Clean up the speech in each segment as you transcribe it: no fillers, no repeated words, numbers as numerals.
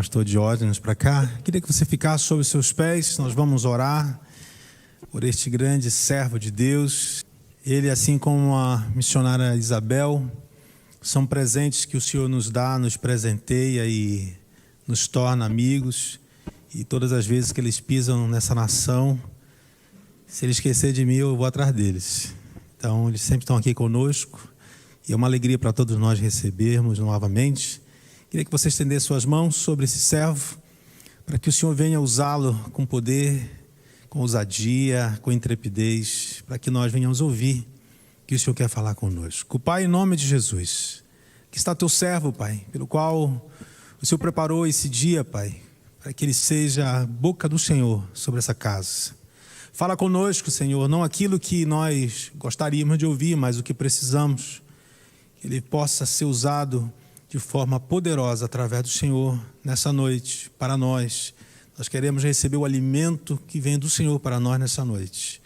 pastor Diógenes para cá. Queria que você ficasse sobre os seus pés. Nós vamos orar por este grande servo de Deus. Ele, assim como a missionária Isabel, são presentes que o Senhor nos dá, nos presenteia e nos torna amigos. E todas as vezes que eles pisam nessa nação, se ele esquecer de mim, eu vou atrás deles. Então, eles sempre estão aqui conosco. E é uma alegria para todos nós recebermos novamente. Queria que você estendesse suas mãos sobre esse servo, para que o Senhor venha usá-lo com poder, com ousadia, com intrepidez, para que nós venhamos ouvir o que o Senhor quer falar conosco. Pai, em nome de Jesus, que está teu servo, Pai, pelo qual o Senhor preparou esse dia, Pai, para que ele seja a boca do Senhor sobre essa casa. Fala conosco, Senhor, não aquilo que nós gostaríamos de ouvir, mas o que precisamos. Que ele possa ser usado de forma poderosa através do Senhor nessa noite, para nós. Nós queremos receber o alimento que vem do Senhor para nós nessa noite.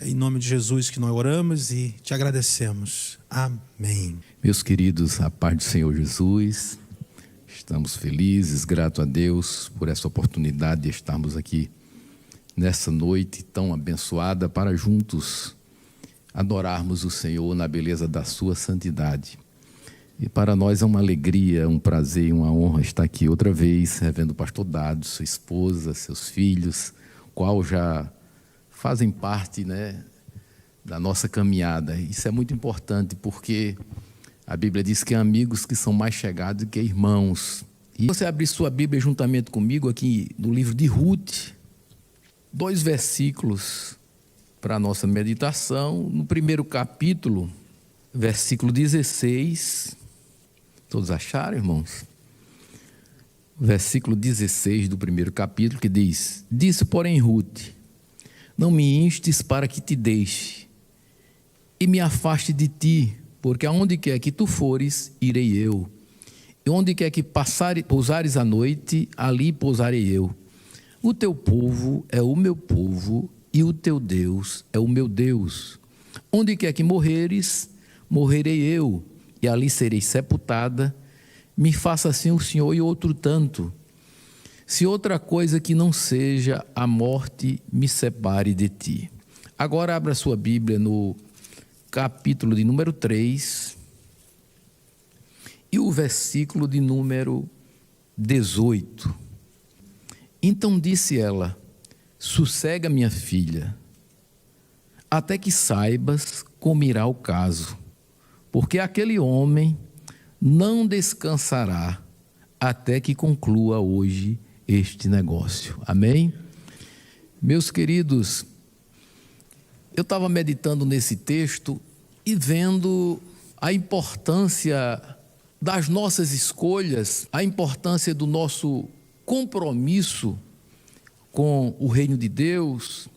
É em nome de Jesus que nós oramos e te agradecemos. Amém. Meus queridos, a paz do Senhor Jesus, estamos felizes, gratos a Deus por essa oportunidade de estarmos aqui nessa noite tão abençoada para juntos adorarmos o Senhor na beleza da sua santidade. E para nós é uma alegria, um prazer e uma honra estar aqui outra vez, revendo o pastor Dado, sua esposa, seus filhos, qual já fazem parte, da nossa caminhada. Isso é muito importante porque a Bíblia diz que há amigos que são mais chegados que irmãos. E você abrir sua Bíblia juntamente comigo aqui no livro de Ruth, 2 versículos para a nossa meditação. No primeiro capítulo, versículo 16, todos acharam, irmãos? Versículo 16 do primeiro capítulo, que diz: Disse, porém, Ruth: Não me instes para que te deixe e me afaste de ti, porque aonde quer que tu fores, irei eu, e onde quer que pousares a noite, ali pousarei eu. O teu povo é o meu povo, e o teu Deus é o meu Deus. Onde quer que morreres, morrerei eu, e ali serei sepultada. Me faça assim o Senhor e outro tanto, se outra coisa que não seja a morte me separe de ti. Agora abra sua Bíblia no capítulo de número 3 e o versículo de número 18. Então disse ela: Sossega, minha filha, até que saibas como irá o caso, porque aquele homem não descansará até que conclua hoje este negócio. Amém? Meus queridos, eu estava meditando nesse texto e vendo a importância das nossas escolhas, a importância do nosso compromisso com o reino de Deus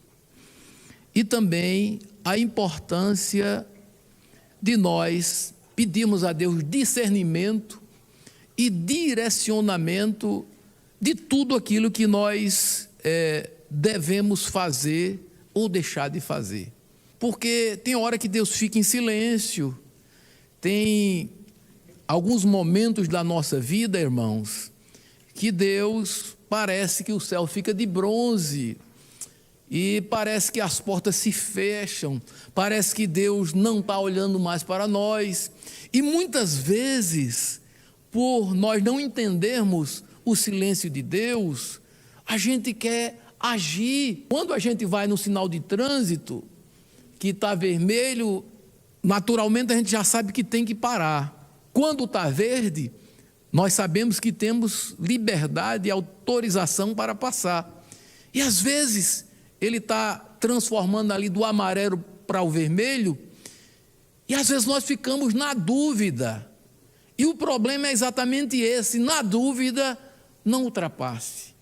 e também a importância de nós pedirmos a Deus discernimento e direcionamento de tudo aquilo que nós devemos fazer ou deixar de fazer. Porque tem hora que Deus fica em silêncio, tem alguns momentos da nossa vida, irmãos, que Deus parece que o céu fica de bronze e parece que as portas se fecham, parece que Deus não está olhando mais para nós. E muitas vezes, por nós não entendermos o silêncio de Deus, a gente quer agir. Quando a gente vai no sinal de trânsito, que está vermelho, naturalmente a gente já sabe que tem que parar. Quando está verde, nós sabemos que temos liberdade e autorização para passar. E às vezes ele está transformando ali do amarelo para o vermelho, e às vezes nós ficamos na dúvida. E o problema é exatamente esse: na dúvida, não ultrapasse.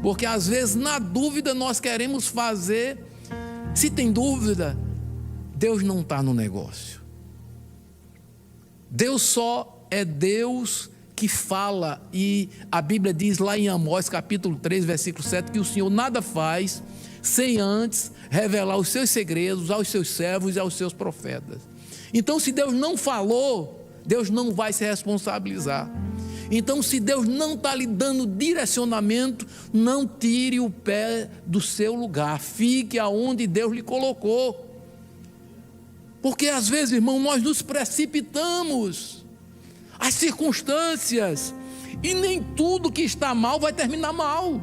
Porque às vezes na dúvida nós queremos fazer. Se tem dúvida, Deus não está no negócio. Deus só é Deus que fala, e a Bíblia diz lá em Amós capítulo 3, versículo 7, que o Senhor nada faz sem antes revelar os seus segredos aos seus servos e aos seus profetas. Então, se Deus não falou, Deus não vai se responsabilizar. Então, se Deus não está lhe dando direcionamento, não tire o pé do seu lugar, fique aonde Deus lhe colocou. Porque às vezes, irmão, nós nos precipitamos, as circunstâncias, e nem tudo que está mal vai terminar mal.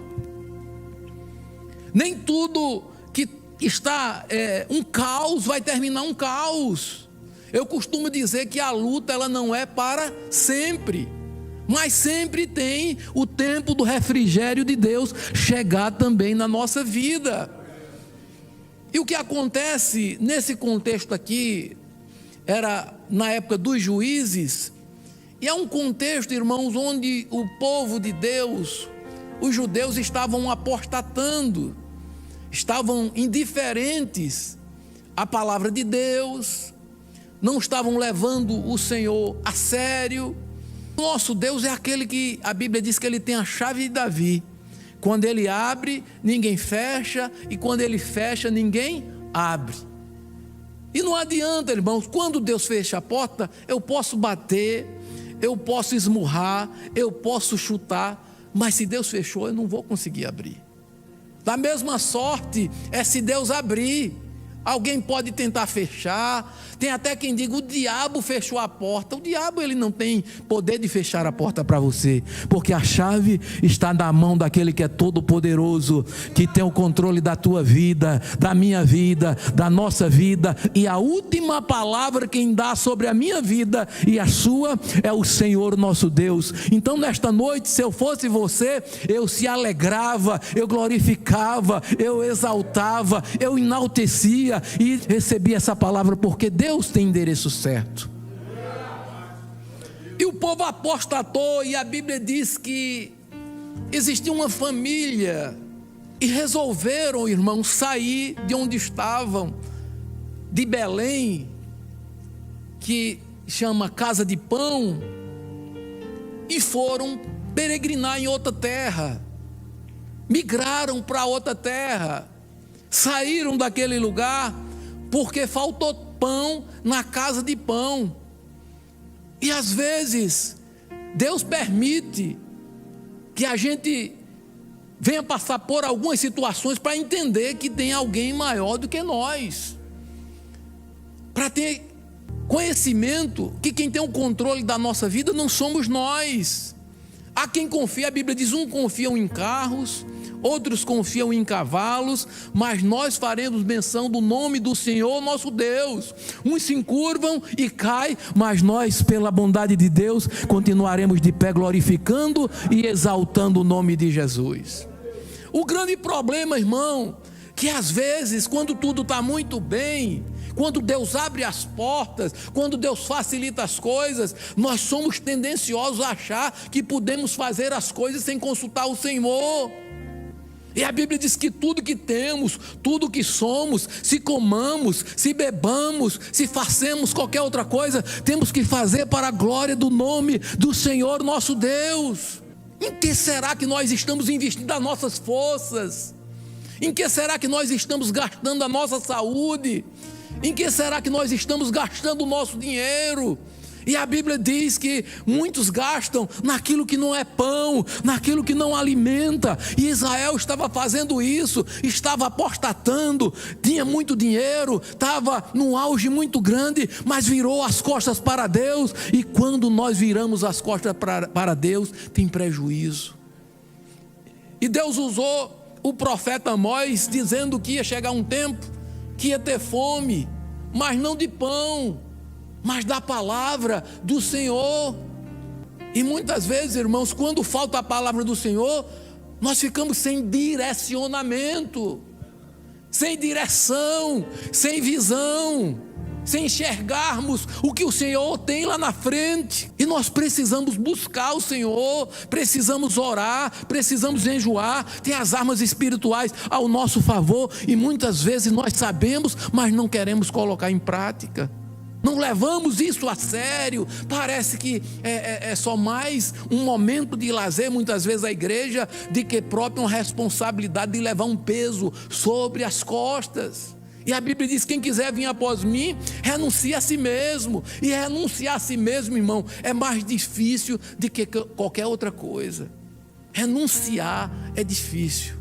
Nem tudo que está um caos vai terminar um caos. Eu costumo dizer que a luta ela não é para sempre, mas sempre tem o tempo do refrigério de Deus chegar também na nossa vida. E o que acontece nesse contexto aqui, era na época dos juízes, e é um contexto, irmãos, onde o povo de Deus, os judeus estavam apostatando, estavam indiferentes à palavra de Deus, não estavam levando o Senhor a sério. Nosso Deus é aquele que a Bíblia diz que ele tem a chave de Davi. Quando ele abre, ninguém fecha, e quando ele fecha, ninguém abre. E não adianta, irmãos, quando Deus fecha a porta, eu posso bater, eu posso esmurrar, eu posso chutar, mas se Deus fechou, eu não vou conseguir abrir. Da mesma sorte é se Deus abrir. Alguém pode tentar fechar, tem até quem diga, o diabo fechou a porta. O diabo ele não tem poder de fechar a porta para você, porque a chave está na mão daquele que é todo poderoso, que tem o controle da tua vida, da minha vida, da nossa vida, e a última palavra quem dá sobre a minha vida e a sua é o Senhor nosso Deus. Então nesta noite, se eu fosse você, eu se alegrava, eu glorificava, eu exaltava, eu enaltecia e recebi essa palavra, porque Deus tem endereço certo. E o povo apostatou, e a Bíblia diz que existia uma família, e resolveram, irmãos, sair de onde estavam, de Belém, que chama Casa de Pão, e foram peregrinar em outra terra, migraram para outra terra, saíram daquele lugar, porque faltou pão na casa de pão. E às vezes, Deus permite que a gente venha passar por algumas situações para entender que tem alguém maior do que nós, para ter conhecimento que quem tem o controle da nossa vida não somos nós. Há quem confia, a Bíblia diz, um confiam em carros, outros confiam em cavalos, mas nós faremos menção do nome do Senhor nosso Deus. Uns se encurvam e caem, mas nós, pela bondade de Deus, continuaremos de pé glorificando e exaltando o nome de Jesus. O grande problema, irmão, que às vezes, quando tudo está muito bem, quando Deus abre as portas, quando Deus facilita as coisas, nós somos tendenciosos a achar que podemos fazer as coisas sem consultar o Senhor. E a Bíblia diz que tudo que temos, tudo que somos, se comamos, se bebamos, se façamos qualquer outra coisa, temos que fazer para a glória do nome do Senhor nosso Deus. Em que será que nós estamos investindo as nossas forças? Em que será que nós estamos gastando a nossa saúde? Em que será que nós estamos gastando o nosso dinheiro? E a Bíblia diz que muitos gastam naquilo que não é pão, naquilo que não alimenta. E Israel estava fazendo isso, estava apostatando, tinha muito dinheiro, estava num auge muito grande, mas virou as costas para Deus. E quando nós viramos as costas para Deus, tem prejuízo. E Deus usou o profeta Amós, dizendo que ia chegar um tempo que ia ter fome, mas não de pão, mas da palavra do Senhor. E muitas vezes, irmãos, quando falta a palavra do Senhor, nós ficamos sem direcionamento, sem direção, sem visão, sem enxergarmos o que o Senhor tem lá na frente. E nós precisamos buscar o Senhor, precisamos orar, precisamos jejuar, tem as armas espirituais ao nosso favor, e muitas vezes nós sabemos, mas não queremos colocar em prática. Não levamos isso a sério, parece que é só mais um momento de lazer, muitas vezes a igreja, de que própria uma responsabilidade de levar um peso sobre as costas. E a Bíblia diz: quem quiser vir após mim, renuncie a si mesmo. E renunciar a si mesmo, irmão, é mais difícil do que qualquer outra coisa. Renunciar é difícil.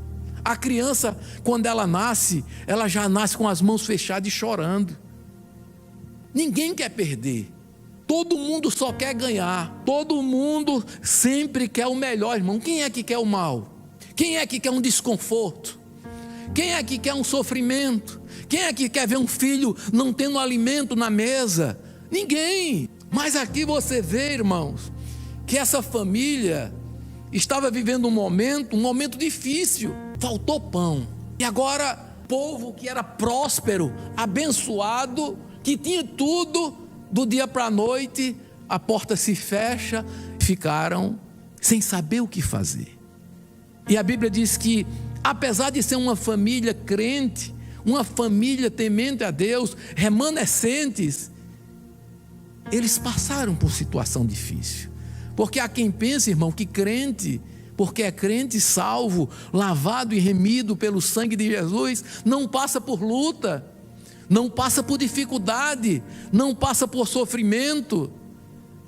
A criança, quando ela nasce, ela já nasce com as mãos fechadas e chorando. Ninguém quer perder. Todo mundo só quer ganhar. Todo mundo sempre quer o melhor, irmão. Quem é que quer o mal? Quem é que quer um desconforto? Quem é que quer um sofrimento? Quem é que quer ver um filho não tendo alimento na mesa? Ninguém. Mas aqui você vê, irmãos, que essa família estava vivendo um momento difícil. Faltou pão. E agora, povo que era próspero, abençoado, que tinha tudo, do dia para a noite, a porta se fecha, ficaram sem saber o que fazer. E a Bíblia diz que, apesar de ser uma família crente, uma família temente a Deus, remanescentes, eles passaram por situação difícil. Porque há quem pense, irmão, que crente, porque é crente salvo, lavado e remido pelo sangue de Jesus, não passa por luta, não passa por dificuldade, não passa por sofrimento.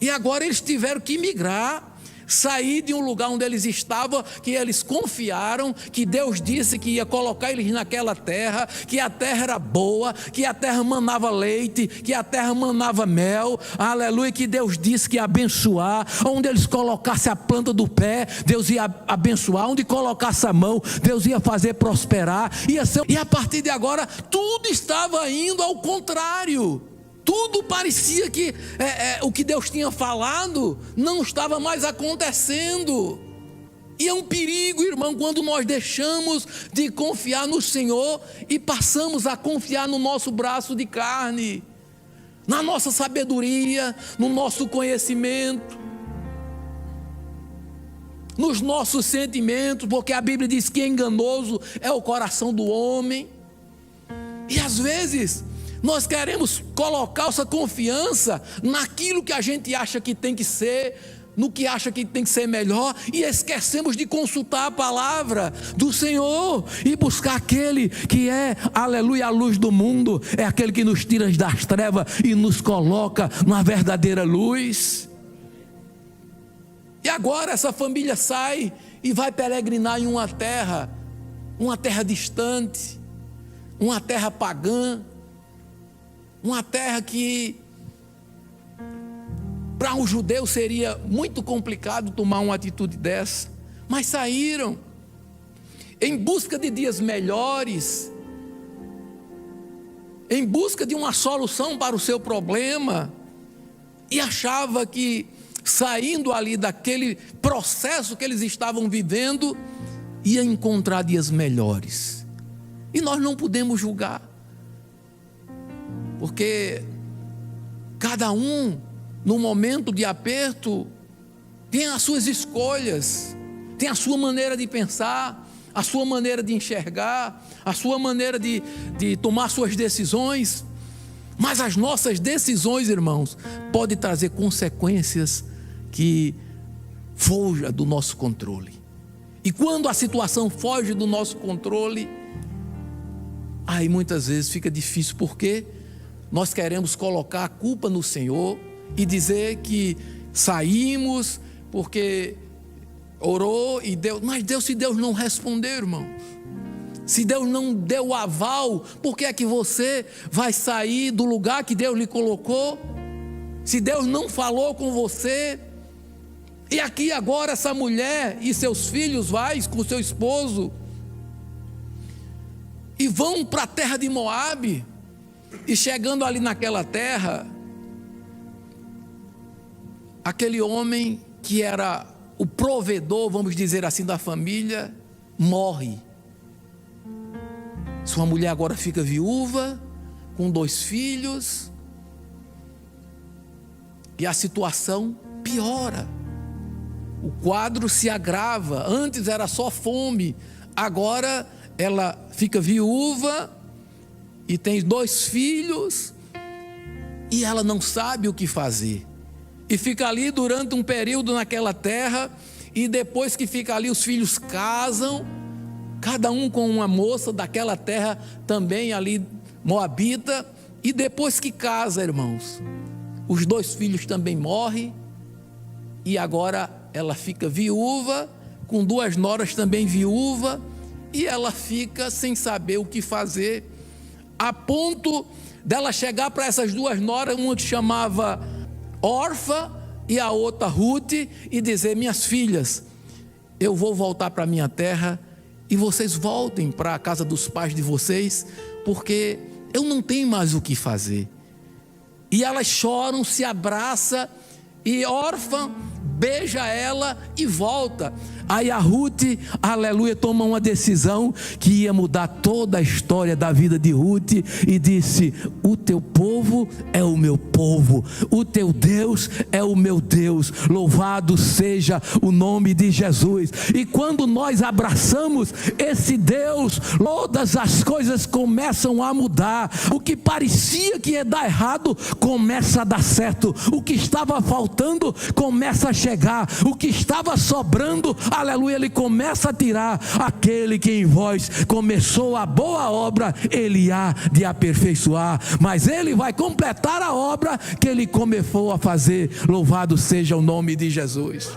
E agora eles tiveram que migrar, sair de um lugar onde eles estavam, que eles confiaram, que Deus disse que ia colocar eles naquela terra, que a terra era boa, que a terra manava leite, que a terra manava mel, aleluia, que Deus disse que ia abençoar, onde eles colocassem a planta do pé, Deus ia abençoar, onde colocasse a mão, Deus ia fazer prosperar, e a partir de agora, tudo estava indo ao contrário. Tudo parecia que o que Deus tinha falado não estava mais acontecendo. E é um perigo, irmão, quando nós deixamos de confiar no Senhor e passamos a confiar no nosso braço de carne, na nossa sabedoria, no nosso conhecimento, nos nossos sentimentos, porque a Bíblia diz que enganoso é o coração do homem. E às vezes nós queremos colocar essa confiança naquilo que a gente acha que tem que ser, no que acha que tem que ser melhor, e esquecemos de consultar a palavra do Senhor e buscar aquele que é, aleluia, a luz do mundo, é aquele que nos tira das trevas e nos coloca na verdadeira luz. E agora essa família sai e vai peregrinar em uma terra distante, uma terra pagã, uma terra que para um judeu seria muito complicado tomar uma atitude dessa, mas saíram em busca de dias melhores, em busca de uma solução para o seu problema, e achava que saindo ali daquele processo que eles estavam vivendo, ia encontrar dias melhores. E nós não podemos julgar, porque cada um, no momento de aperto, tem as suas escolhas, tem a sua maneira de pensar, a sua maneira de enxergar, a sua maneira de tomar suas decisões. Mas as nossas decisões, irmãos, podem trazer consequências que fogem do nosso controle. E quando a situação foge do nosso controle, aí muitas vezes fica difícil, porque nós queremos colocar a culpa no Senhor e dizer que saímos porque orou e Deus, mas se Deus não respondeu, irmão, se Deus não deu o aval, por que é que você vai sair do lugar que Deus lhe colocou? Se Deus não falou com você, e aqui agora essa mulher e seus filhos vai com seu esposo e vão para a terra de Moabe. E chegando ali naquela terra, aquele homem que era o provedor, vamos dizer assim, da família, morre. Sua mulher agora fica viúva, com 2 filhos, e a situação piora. O quadro se agrava. Antes era só fome, agora ela fica viúva e tem 2 filhos, e ela não sabe o que fazer, e fica ali durante um período naquela terra, e depois que fica ali, os filhos casam, cada um com uma moça daquela terra, também ali moabita, e depois que casa, irmãos, os 2 filhos também morrem, e agora ela fica viúva, com 2 noras também viúva, e ela fica sem saber o que fazer, a ponto dela chegar para essas 2 noras, uma que chamava Orfa e a outra Ruth, e dizer: minhas filhas, eu vou voltar para a minha terra, e vocês voltem para a casa dos pais de vocês, porque eu não tenho mais o que fazer. E elas choram, se abraçam, e Orfa beija ela e volta. Aí a Ruth, aleluia, toma uma decisão que ia mudar toda a história da vida de Ruth, e disse: o teu povo é o meu povo, o teu Deus é o meu Deus, louvado seja o nome de Jesus. E quando nós abraçamos esse Deus, todas as coisas começam a mudar. O que parecia que ia dar errado, começa a dar certo. O que estava faltando, começa a chegar. O que estava sobrando, aleluia, ele começa a tirar. Aquele que em vós começou a boa obra, ele há de aperfeiçoar, mas ele vai completar a obra que ele começou a fazer. Louvado seja o nome de Jesus.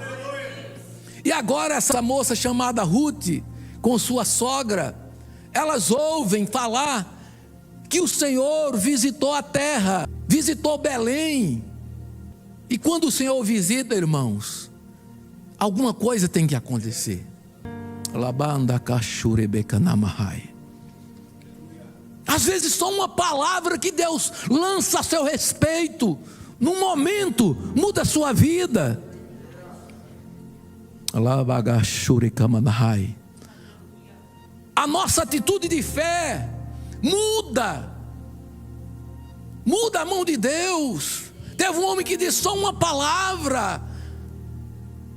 E agora essa moça chamada Ruth, com sua sogra, elas ouvem falar que o Senhor visitou a terra, visitou Belém. E quando o Senhor visita, irmãos, alguma coisa tem que acontecer. Às vezes só uma palavra que Deus lança a seu respeito, num momento, muda a sua vida. A nossa atitude de fé muda a mão de Deus. Teve um homem que disse: só uma palavra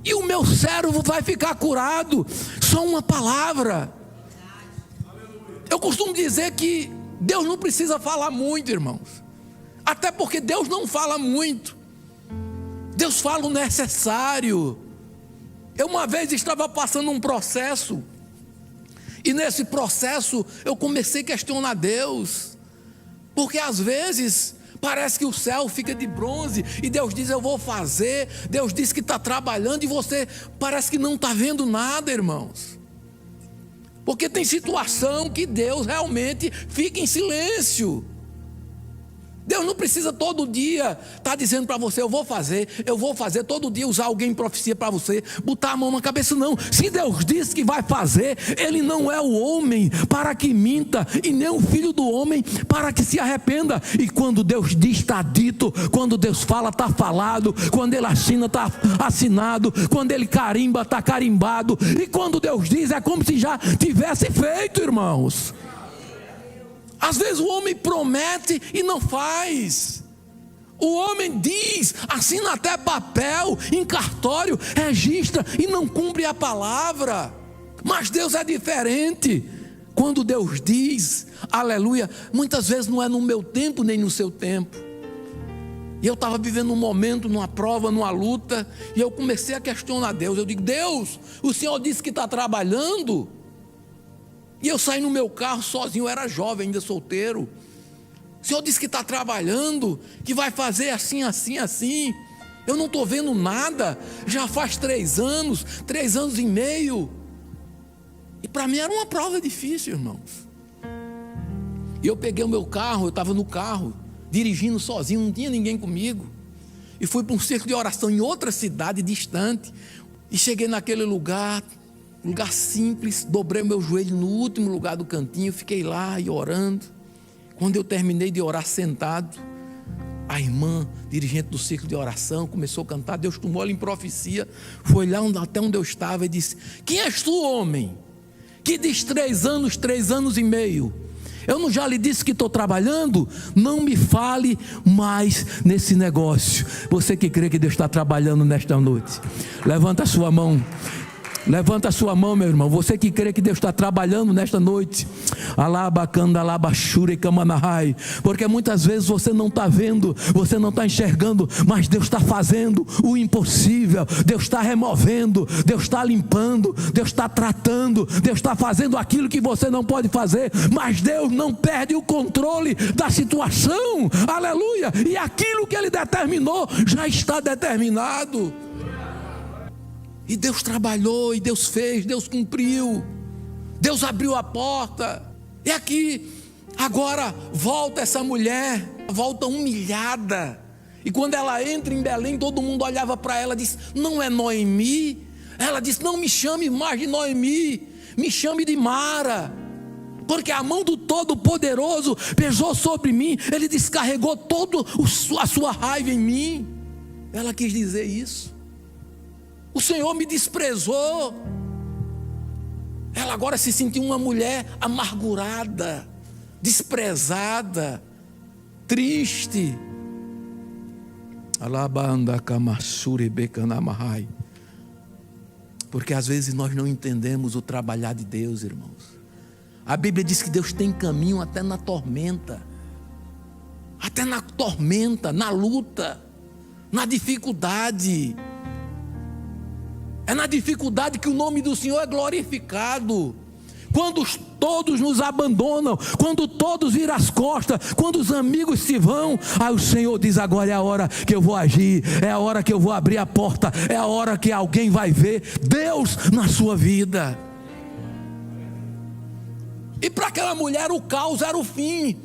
e o meu servo vai ficar curado. Só uma palavra. Eu costumo dizer que Deus não precisa falar muito, irmãos, até porque Deus não fala muito. Deus fala o necessário. Eu uma vez estava passando um processo, e nesse processo eu comecei a questionar Deus, porque às vezes parece que o céu fica de bronze e Deus diz: eu vou fazer. Deus diz que está trabalhando e você parece que não está vendo nada, irmãos. Porque tem situação que Deus realmente fica em silêncio. Deus não precisa todo dia estar dizendo para você: eu vou fazer, todo dia usar alguém em profecia para você, botar a mão na cabeça. Não, se Deus diz que vai fazer, Ele não é o homem para que minta, e nem o filho do homem para que se arrependa. E quando Deus diz, está dito. Quando Deus fala, está falado. Quando Ele assina, está assinado. Quando Ele carimba, está carimbado. E quando Deus diz, é como se já tivesse feito, irmãos. Às vezes o homem promete e não faz. O homem diz, assina até papel, em cartório, registra e não cumpre a palavra. Mas Deus é diferente. Quando Deus diz, aleluia, muitas vezes não é no meu tempo nem no seu tempo. E eu estava vivendo um momento, numa prova, numa luta, e eu comecei a questionar Deus. Eu digo: Deus, o Senhor disse que está trabalhando. E eu saí no meu carro sozinho, eu era jovem, ainda solteiro. O Senhor disse que está trabalhando, que vai fazer assim, assim, assim. Eu não estou vendo nada, já faz 3 anos, 3 anos e meio. E para mim era uma prova difícil, irmãos. E eu peguei o meu carro, eu estava no carro, dirigindo sozinho, não tinha ninguém comigo. E fui para um círculo de oração em outra cidade distante. E cheguei naquele lugar simples, dobrei o meu joelho no último lugar do cantinho, fiquei lá e orando. Quando eu terminei de orar sentado, a irmã, dirigente do círculo de oração, começou a cantar. Deus tomou ela em profecia, foi lá até onde eu estava e disse: quem és tu, homem, que diz 3 anos, 3 anos e meio? Eu não já lhe disse que estou trabalhando? Não me fale mais nesse negócio. Você que crê que Deus está trabalhando nesta noite, levanta a sua mão. Levanta a sua mão, meu irmão. Você que crê que Deus está trabalhando nesta noite. Porque muitas vezes você não está vendo, você não está enxergando, mas Deus está fazendo o impossível. Deus está removendo, Deus está limpando, Deus está tratando, Deus está fazendo aquilo que você não pode fazer. Mas Deus não perde o controle da situação. Aleluia! E aquilo que Ele determinou já está determinado. E Deus trabalhou, e Deus fez, Deus cumpriu, Deus abriu a porta. E aqui, agora, volta essa mulher, volta humilhada. E quando ela entra em Belém, todo mundo olhava para ela e disse: não é Noemi? Ela disse: não me chame mais de Noemi, me chame de Mara. Porque a mão do Todo-Poderoso pesou sobre mim, Ele descarregou toda a sua raiva em mim. Ela quis dizer isso. O Senhor me desprezou. Ela agora se sentiu uma mulher amargurada, desprezada, triste. Porque às vezes nós não entendemos o trabalhar de Deus, irmãos. A Bíblia diz que Deus tem caminho até na tormenta. Até na tormenta, na luta, na dificuldade. É na dificuldade que o nome do Senhor é glorificado. Quando todos nos abandonam, quando todos viram as costas, quando os amigos se vão, aí o Senhor diz: agora é a hora que eu vou agir, é a hora que eu vou abrir a porta, é a hora que alguém vai ver Deus na sua vida. E para aquela mulher o caos era o fim.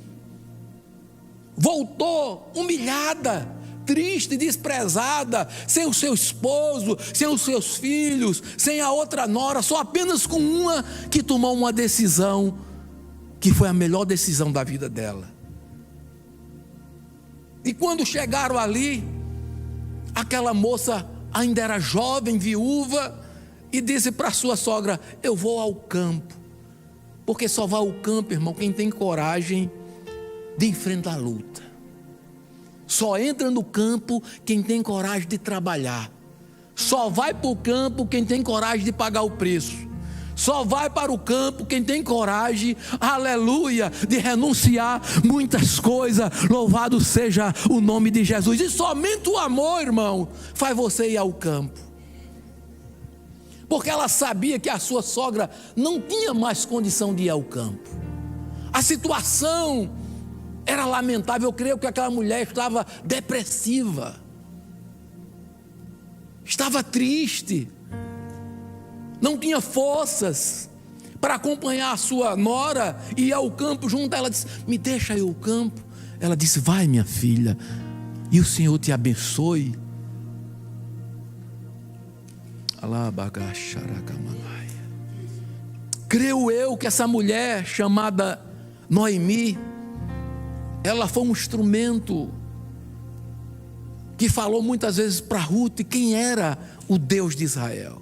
Voltou humilhada, triste, desprezada, sem o seu esposo, sem os seus filhos, sem a outra nora, só apenas com uma que tomou uma decisão, que foi a melhor decisão da vida dela. E quando chegaram ali, aquela moça ainda era jovem, viúva, e disse para sua sogra: eu vou ao campo. Porque só vai ao campo, irmão, quem tem coragem de enfrentar a luta. Só entra no campo quem tem coragem de trabalhar. Só vai para o campo quem tem coragem de pagar o preço. Só vai para o campo quem tem coragem, aleluia, de renunciar muitas coisas. Louvado seja o nome de Jesus. E somente o amor, irmão, faz você ir ao campo. Porque ela sabia que a sua sogra não tinha mais condição de ir ao campo. A situação era lamentável. Eu creio que aquela mulher estava depressiva, estava triste, não tinha forças para acompanhar a sua nora e ir ao campo junto. Ela disse: me deixa ir ao campo. Ela disse: vai, minha filha, e o Senhor te abençoe. Creio eu que essa mulher chamada Noemi, ela foi um instrumento que falou muitas vezes para Ruth quem era o Deus de Israel,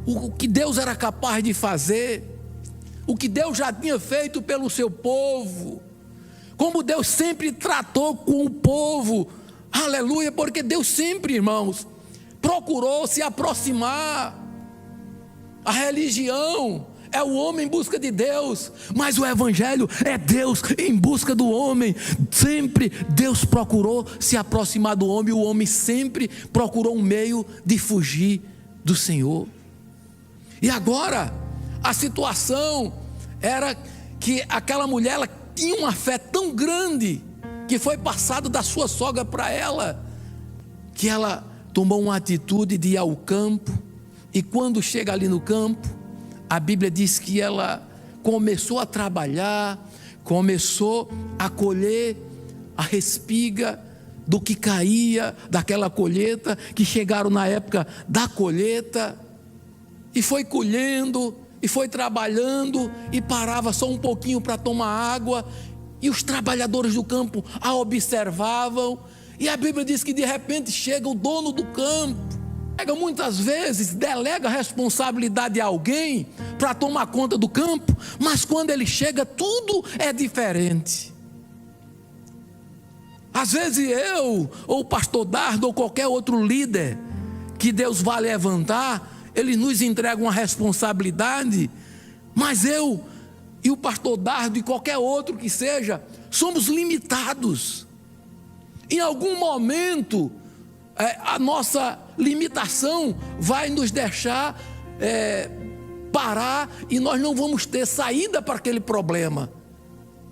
o que Deus era capaz de fazer, o que Deus já tinha feito pelo seu povo, como Deus sempre tratou com o povo, aleluia, porque Deus sempre, irmãos, procurou se aproximar. A religião é o homem em busca de Deus, mas o evangelho é Deus em busca do homem. Sempre Deus procurou se aproximar do homem, o homem sempre procurou um meio de fugir do Senhor. E agora a situação era que aquela mulher, ela tinha uma fé tão grande que foi passado da sua sogra para ela, que ela tomou uma atitude de ir ao campo. E quando chega ali no campo, a Bíblia diz que ela começou a trabalhar, começou a colher a respiga do que caía daquela colheita, que chegaram na época da colheita, e foi colhendo, e foi trabalhando, e parava só um pouquinho para tomar água, e os trabalhadores do campo a observavam. E a Bíblia diz que de repente chega o dono do campo, muitas vezes delega a responsabilidade a alguém para tomar conta do campo, mas quando ele chega tudo é diferente. Às vezes eu, ou o pastor Dardo, ou qualquer outro líder que Deus vai levantar, Ele nos entrega uma responsabilidade, mas eu e o pastor Dardo e qualquer outro que seja, somos limitados. Em algum momento, a nossa limitação vai nos deixar parar e nós não vamos ter saída para aquele problema.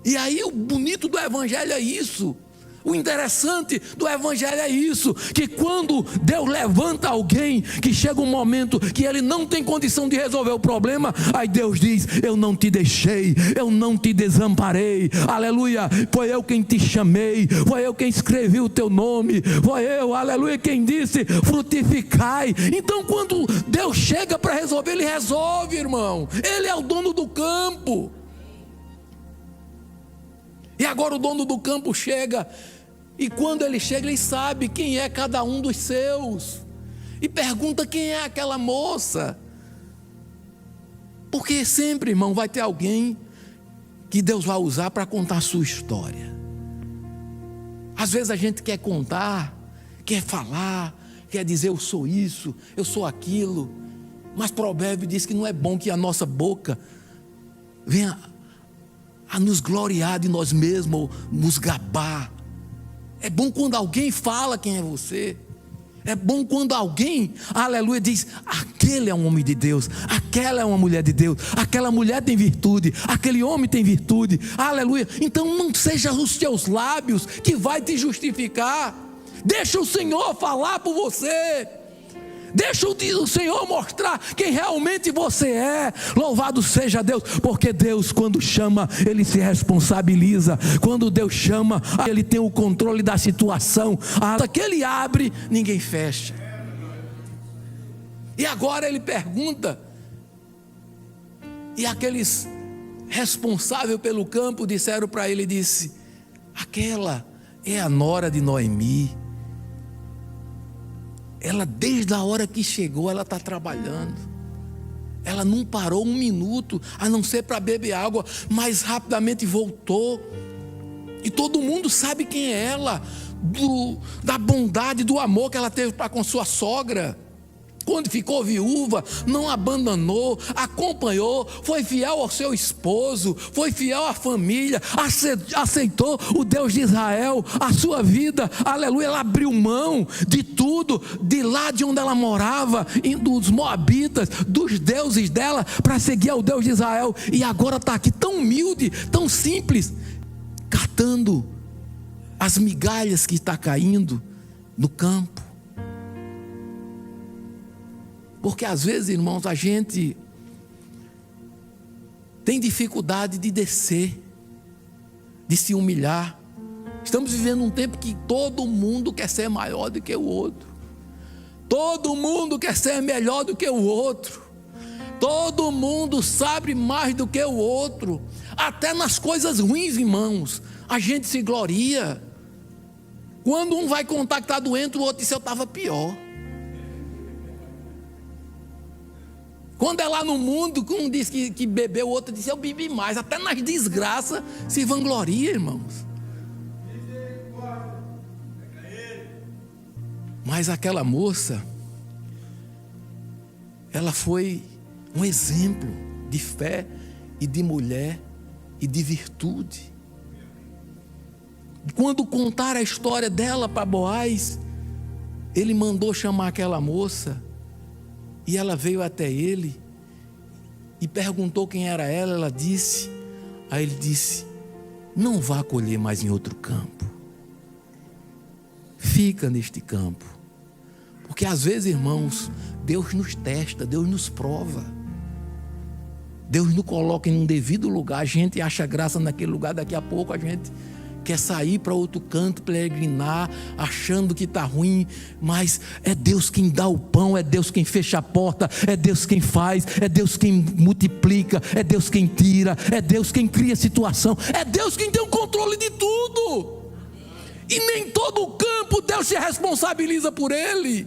E aí o bonito do Evangelho é isso. O interessante do Evangelho é isso, que quando Deus levanta alguém, que chega um momento que ele não tem condição de resolver o problema, aí Deus diz: eu não te deixei, eu não te desamparei, aleluia, foi eu quem te chamei, foi eu quem escrevi o teu nome, foi eu, aleluia, quem disse frutificai. Então quando Deus chega para resolver, Ele resolve, irmão. Ele é o dono do campo. E agora o dono do campo chega, e quando ele chega, ele sabe quem é cada um dos seus, e pergunta quem é aquela moça, porque sempre, irmão, vai ter alguém que Deus vai usar para contar a sua história. Às vezes a gente quer contar, quer falar, quer dizer eu sou isso, eu sou aquilo, mas Provérbio diz que não é bom que a nossa boca venha a nos gloriar de nós mesmos, ou nos gabar. É bom quando alguém fala quem é você. É bom quando alguém, aleluia, diz: aquele é um homem de Deus, aquela é uma mulher de Deus, aquela mulher tem virtude, aquele homem tem virtude, aleluia. Então não seja os teus lábios que vai te justificar. Deixa o Senhor falar por você. Deixa o Senhor mostrar quem realmente você é. Louvado seja Deus, porque Deus, quando chama, Ele se responsabiliza. Quando Deus chama, Ele tem o controle da situação. A porta que Ele abre, ninguém fecha. E agora Ele pergunta, e aqueles responsáveis pelo campo disseram para Ele, disse: aquela é a nora de Noemi. Ela, desde a hora que chegou, ela está trabalhando. Ela não parou um minuto, a não ser para beber água, mas rapidamente voltou. E todo mundo sabe quem é ela, da bondade, do amor que ela teve para com sua sogra. Quando ficou viúva, não abandonou, acompanhou, foi fiel ao seu esposo, foi fiel à família, aceitou o Deus de Israel, a sua vida, aleluia. Ela abriu mão de tudo, de lá de onde ela morava, dos moabitas, dos deuses dela, para seguir ao Deus de Israel. E agora está aqui tão humilde, tão simples, catando as migalhas que está caindo no campo. Porque às vezes, irmãos, a gente tem dificuldade de descer, de se humilhar. Estamos vivendo um tempo que todo mundo quer ser maior do que o outro. Todo mundo quer ser melhor do que o outro. Todo mundo sabe mais do que o outro. Até nas coisas ruins, irmãos, a gente se gloria. Quando um vai contar que está doente, o outro diz: eu estava pior. Quando é lá no mundo, um diz que bebeu, o outro diz: eu bebi mais. Até nas desgraças se vangloria, irmãos. Mas aquela moça, ela foi um exemplo de fé e de mulher e de virtude. Quando contaram a história dela para Boaz, ele mandou chamar aquela moça. E ela veio até ele e perguntou quem era ela. Ela disse, aí ele disse: não vá colher mais em outro campo, fica neste campo. Porque às vezes, irmãos, Deus nos testa, Deus nos prova, Deus nos coloca em um devido lugar. A gente acha graça naquele lugar, daqui a pouco a gente quer sair para outro canto, peregrinar, achando que está ruim, mas é Deus quem dá o pão, é Deus quem fecha a porta, é Deus quem faz, é Deus quem multiplica, é Deus quem tira, é Deus quem cria situação, é Deus quem tem o controle de tudo. E nem todo o campo Deus se responsabiliza por ele.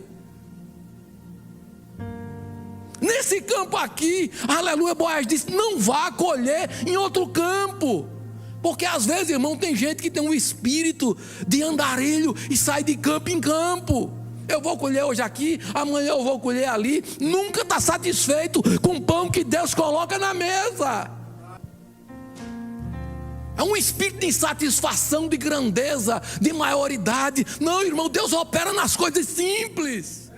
Nesse campo aqui, aleluia, Boaz disse: não vá colher em outro campo. Porque às vezes, irmão, tem gente que tem um espírito de andarilho e sai de campo em campo. eu vou colher hoje aqui, amanhã eu vou colher ali. Nunca está satisfeito com o pão que Deus coloca na mesa. É um espírito de insatisfação, de grandeza, de maioridade. Não, irmão, Deus opera nas coisas simples.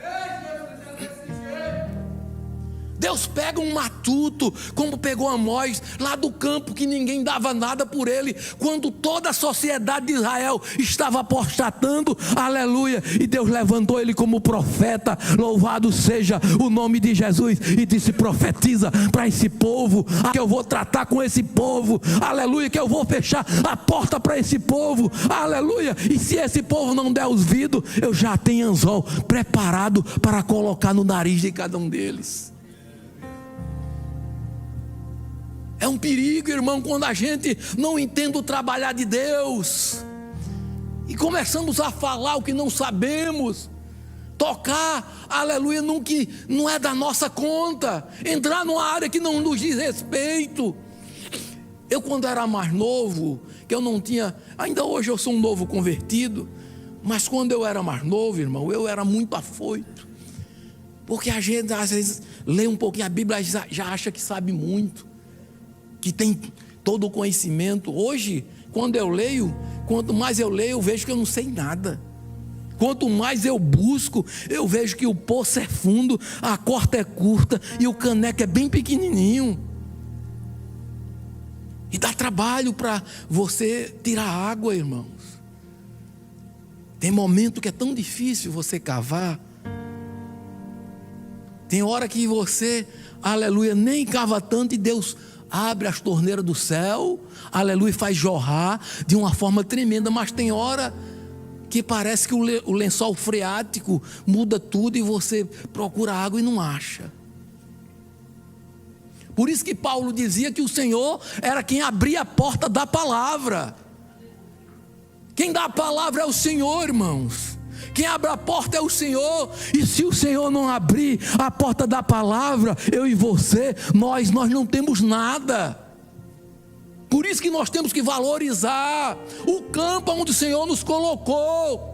Deus pega um matuto, como pegou Amós, lá do campo, que ninguém dava nada por ele, quando toda a sociedade de Israel estava apostatando, aleluia, e Deus levantou ele como profeta, louvado seja o nome de Jesus, e disse: profetiza para esse povo, que eu vou tratar com esse povo, aleluia, que eu vou fechar a porta para esse povo, aleluia, e se esse povo não der ouvido, eu já tenho anzol preparado para colocar no nariz de cada um deles. É um perigo, irmão, quando a gente não entende o trabalhar de Deus e começamos a falar o que não sabemos, tocar, aleluia, num que não é da nossa conta, entrar numa área que não nos diz respeito. Eu, quando era mais novo, que eu não tinha, ainda hoje eu sou um novo convertido, mas quando eu era mais novo, irmão, eu era muito afoito, porque a gente às vezes lê um pouquinho a Bíblia e já acha que sabe muito, que tem todo o conhecimento. Hoje, quando eu leio, quanto mais eu leio, eu vejo que eu não sei nada. Quanto mais eu busco, eu vejo que o poço é fundo, a corda é curta e o caneco é bem pequenininho. E dá trabalho para você tirar água, irmãos. Tem momento que é tão difícil você cavar. Tem hora que você, aleluia, nem cava tanto e Deus abre as torneiras do céu, aleluia, e faz jorrar de uma forma tremenda. Mas tem hora que parece que o lençol freático muda tudo e você procura água e não acha. Por isso que Paulo dizia que o Senhor era quem abria a porta da palavra. Quem dá a palavra é o Senhor, irmãos. Quem abre a porta é o Senhor. E se o Senhor não abrir a porta da palavra, eu e você, nós não temos nada. Por isso que nós temos que valorizar o campo onde o Senhor nos colocou.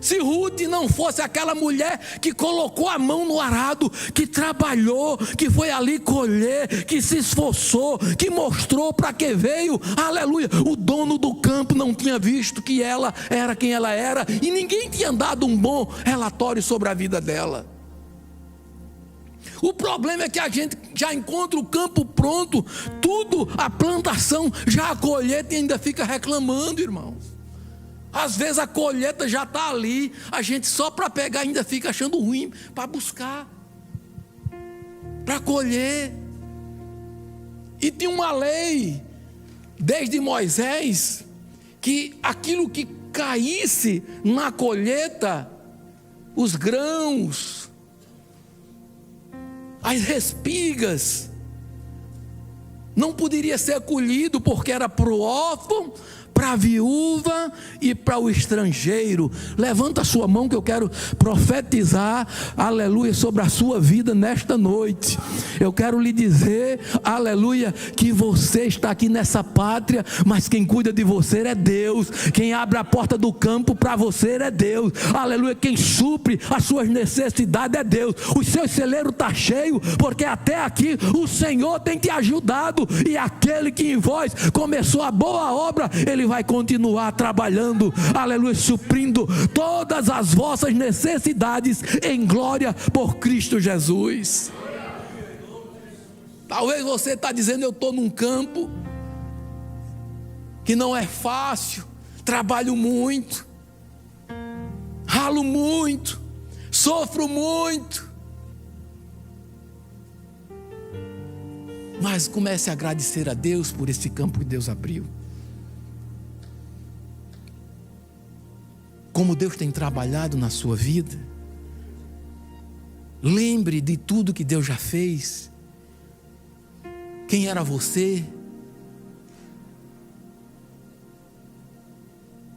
Se Ruth não fosse aquela mulher que colocou a mão no arado, que trabalhou, que foi ali colher, que se esforçou, que mostrou para que veio, aleluia, o dono do campo não tinha visto que ela era quem ela era, e ninguém tinha dado um bom relatório sobre a vida dela. O problema é que a gente já encontra o campo pronto, tudo, a plantação, já a colheita, e ainda fica reclamando, irmãos. Às vezes a colheita já está ali, a gente só para pegar ainda fica achando ruim, para buscar, para colher. E tinha uma lei, desde Moisés, que aquilo que caísse na colheita, os grãos, as espigas, não poderia ser colhido, porque era para o órfão, para a viúva e para o estrangeiro. Levanta a sua mão que eu quero profetizar, aleluia, sobre a sua vida nesta noite. Eu quero lhe dizer, aleluia, que você está aqui nessa pátria, mas quem cuida de você é Deus. Quem abre a porta do campo para você é Deus, aleluia. Quem supre as suas necessidades é Deus. O seu celeiro está cheio, porque até aqui o Senhor tem te ajudado, e aquele que em vós começou a boa obra, Ele vai continuar trabalhando, aleluia, suprindo todas as vossas necessidades em glória por Cristo Jesus. Talvez você está dizendo: eu estou num campo que não é fácil, trabalho muito, ralo muito, sofro muito. Mas comece a agradecer a Deus por esse campo que Deus abriu. Como Deus tem trabalhado na sua vida. Lembre de tudo que Deus já fez. Quem era você?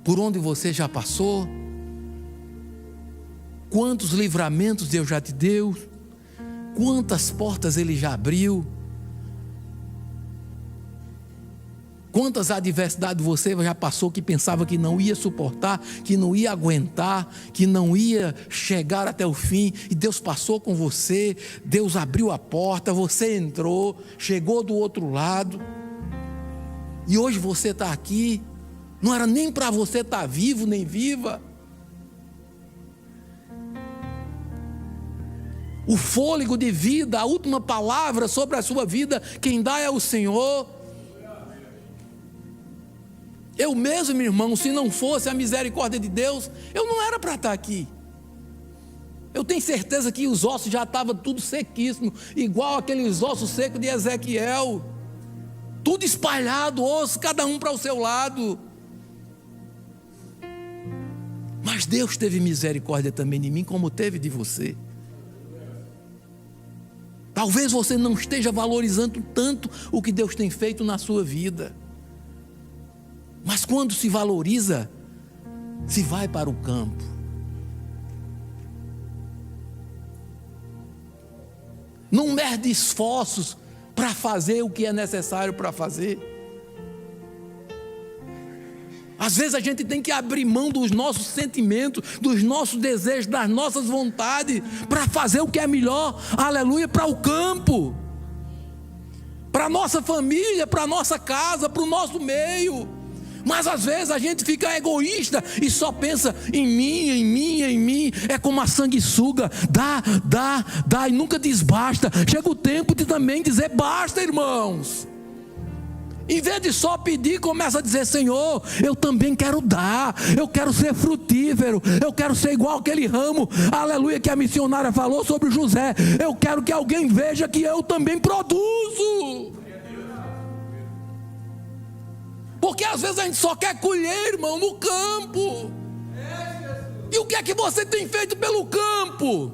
Por onde você já passou? Quantos livramentos Deus já te deu? Quantas portas Ele já abriu? Quantas adversidades você já passou que pensava que não ia suportar, que não ia aguentar, que não ia chegar até o fim, e Deus passou com você, Deus abriu a porta, você entrou, chegou do outro lado, e hoje você está aqui. Não era nem para você estar vivo nem viva. O fôlego de vida, a última palavra sobre a sua vida, quem dá é o Senhor. Eu mesmo, meu irmão, se não fosse a misericórdia de Deus, eu não era para estar aqui. Eu tenho certeza que os ossos já estavam tudo sequíssimos, igual aqueles ossos secos de Ezequiel, tudo espalhado, osso, cada um para o seu lado. Mas Deus teve misericórdia também de mim, como teve de você. Talvez você não esteja valorizando tanto o que Deus tem feito na sua vida. Mas quando se valoriza, se vai para o campo. Não mede esforços para fazer o que é necessário para fazer. Às vezes a gente tem que abrir mão dos nossos sentimentos, dos nossos desejos, das nossas vontades, para fazer o que é melhor, aleluia, para o campo, para a nossa família, para a nossa casa, para o nosso meio. Mas às vezes a gente fica egoísta e só pensa em mim, em mim, em mim. É como a sanguessuga, dá e nunca diz basta. Chega o tempo de também dizer basta, irmãos. Em vez de só pedir, começa a dizer: Senhor, eu também quero dar, eu quero ser frutífero, eu quero ser igual aquele ramo, aleluia, que a missionária falou sobre José. Eu quero que alguém veja que eu também produzo. Porque às vezes a gente só quer colher, irmão, no campo. E o que é que você tem feito pelo campo?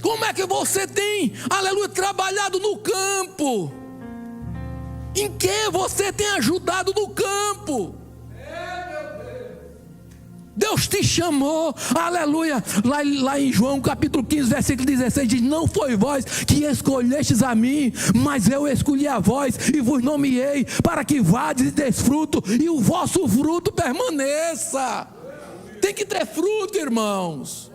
Como é que você tem, aleluia, trabalhado no campo? Em que você tem ajudado no campo? Deus te chamou, aleluia, lá em João capítulo 15, versículo 16, diz: não foi vós que escolhestes a mim, mas eu escolhi a vós e vos nomeei, para que vades e des fruto, e o vosso fruto permaneça. Tem que ter fruto, irmãos.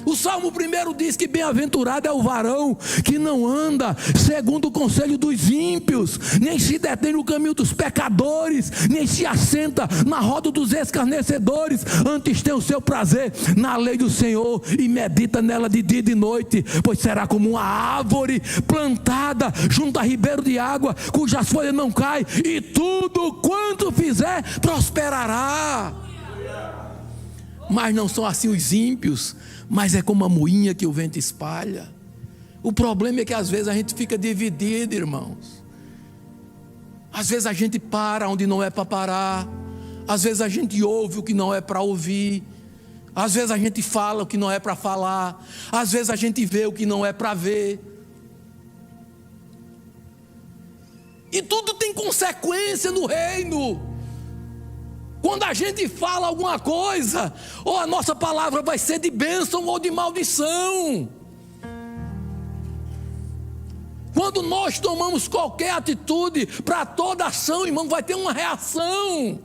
O Salmo 1 diz que bem-aventurado é o varão que não anda segundo o conselho dos ímpios, nem se detém no caminho dos pecadores, nem se assenta na roda dos escarnecedores. Antes tem o seu prazer na lei do Senhor e medita nela de dia e de noite, pois será como uma árvore plantada junto a ribeiro de água, cujas folhas não caem, e tudo quanto fizer prosperará. Mas não são assim os ímpios, mas é como a moinha que o vento espalha. O problema é que às vezes a gente fica dividido, irmãos. Às vezes a gente para onde não é para parar. Às vezes a gente ouve o que não é para ouvir. Às vezes a gente fala o que não é para falar. Às vezes a gente vê o que não é para ver. E tudo tem consequência no reino. Quando a gente fala alguma coisa, ou a nossa palavra vai ser de bênção ou de maldição. Quando nós tomamos qualquer atitude, para toda ação, irmão, vai ter uma reação.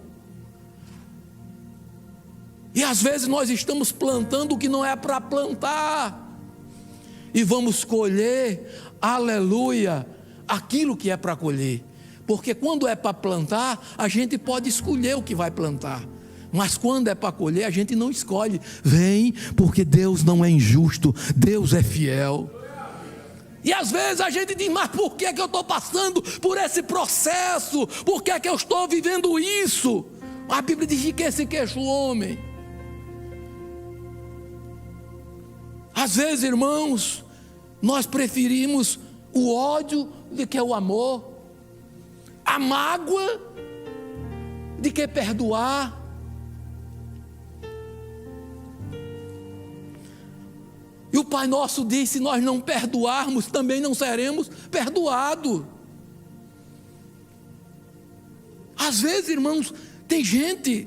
E às vezes nós estamos plantando o que não é para plantar, e vamos colher, aleluia, aquilo que é para colher. Porque quando é para plantar, a gente pode escolher o que vai plantar. Mas quando é para colher, a gente não escolhe. Vem, porque Deus não é injusto, Deus é fiel. E às vezes a gente diz: mas por que é que eu estou passando por esse processo? Por que é que eu estou vivendo isso? A Bíblia diz: que se queixa o homem. Às vezes, irmãos, nós preferimos o ódio do que o amor, a mágoa de que perdoar. E o Pai Nosso diz: se nós não perdoarmos, também não seremos perdoados. Às vezes, irmãos, tem gente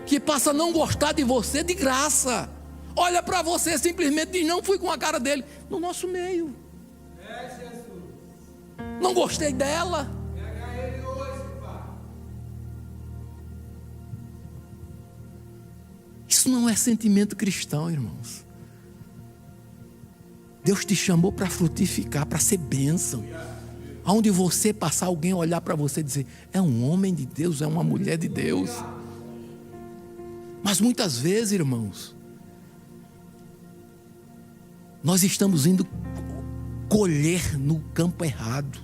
que passa a não gostar de você de graça. Olha para você, simplesmente diz: não, fui com a cara dele. No nosso meio. Não gostei dela. Isso não é sentimento cristão, irmãos. Deus te chamou para frutificar, para ser bênção. Aonde você passar, alguém olhar para você e dizer: é um homem de Deus, é uma mulher de Deus. Mas muitas vezes, irmãos, nós estamos indo colher no campo errado.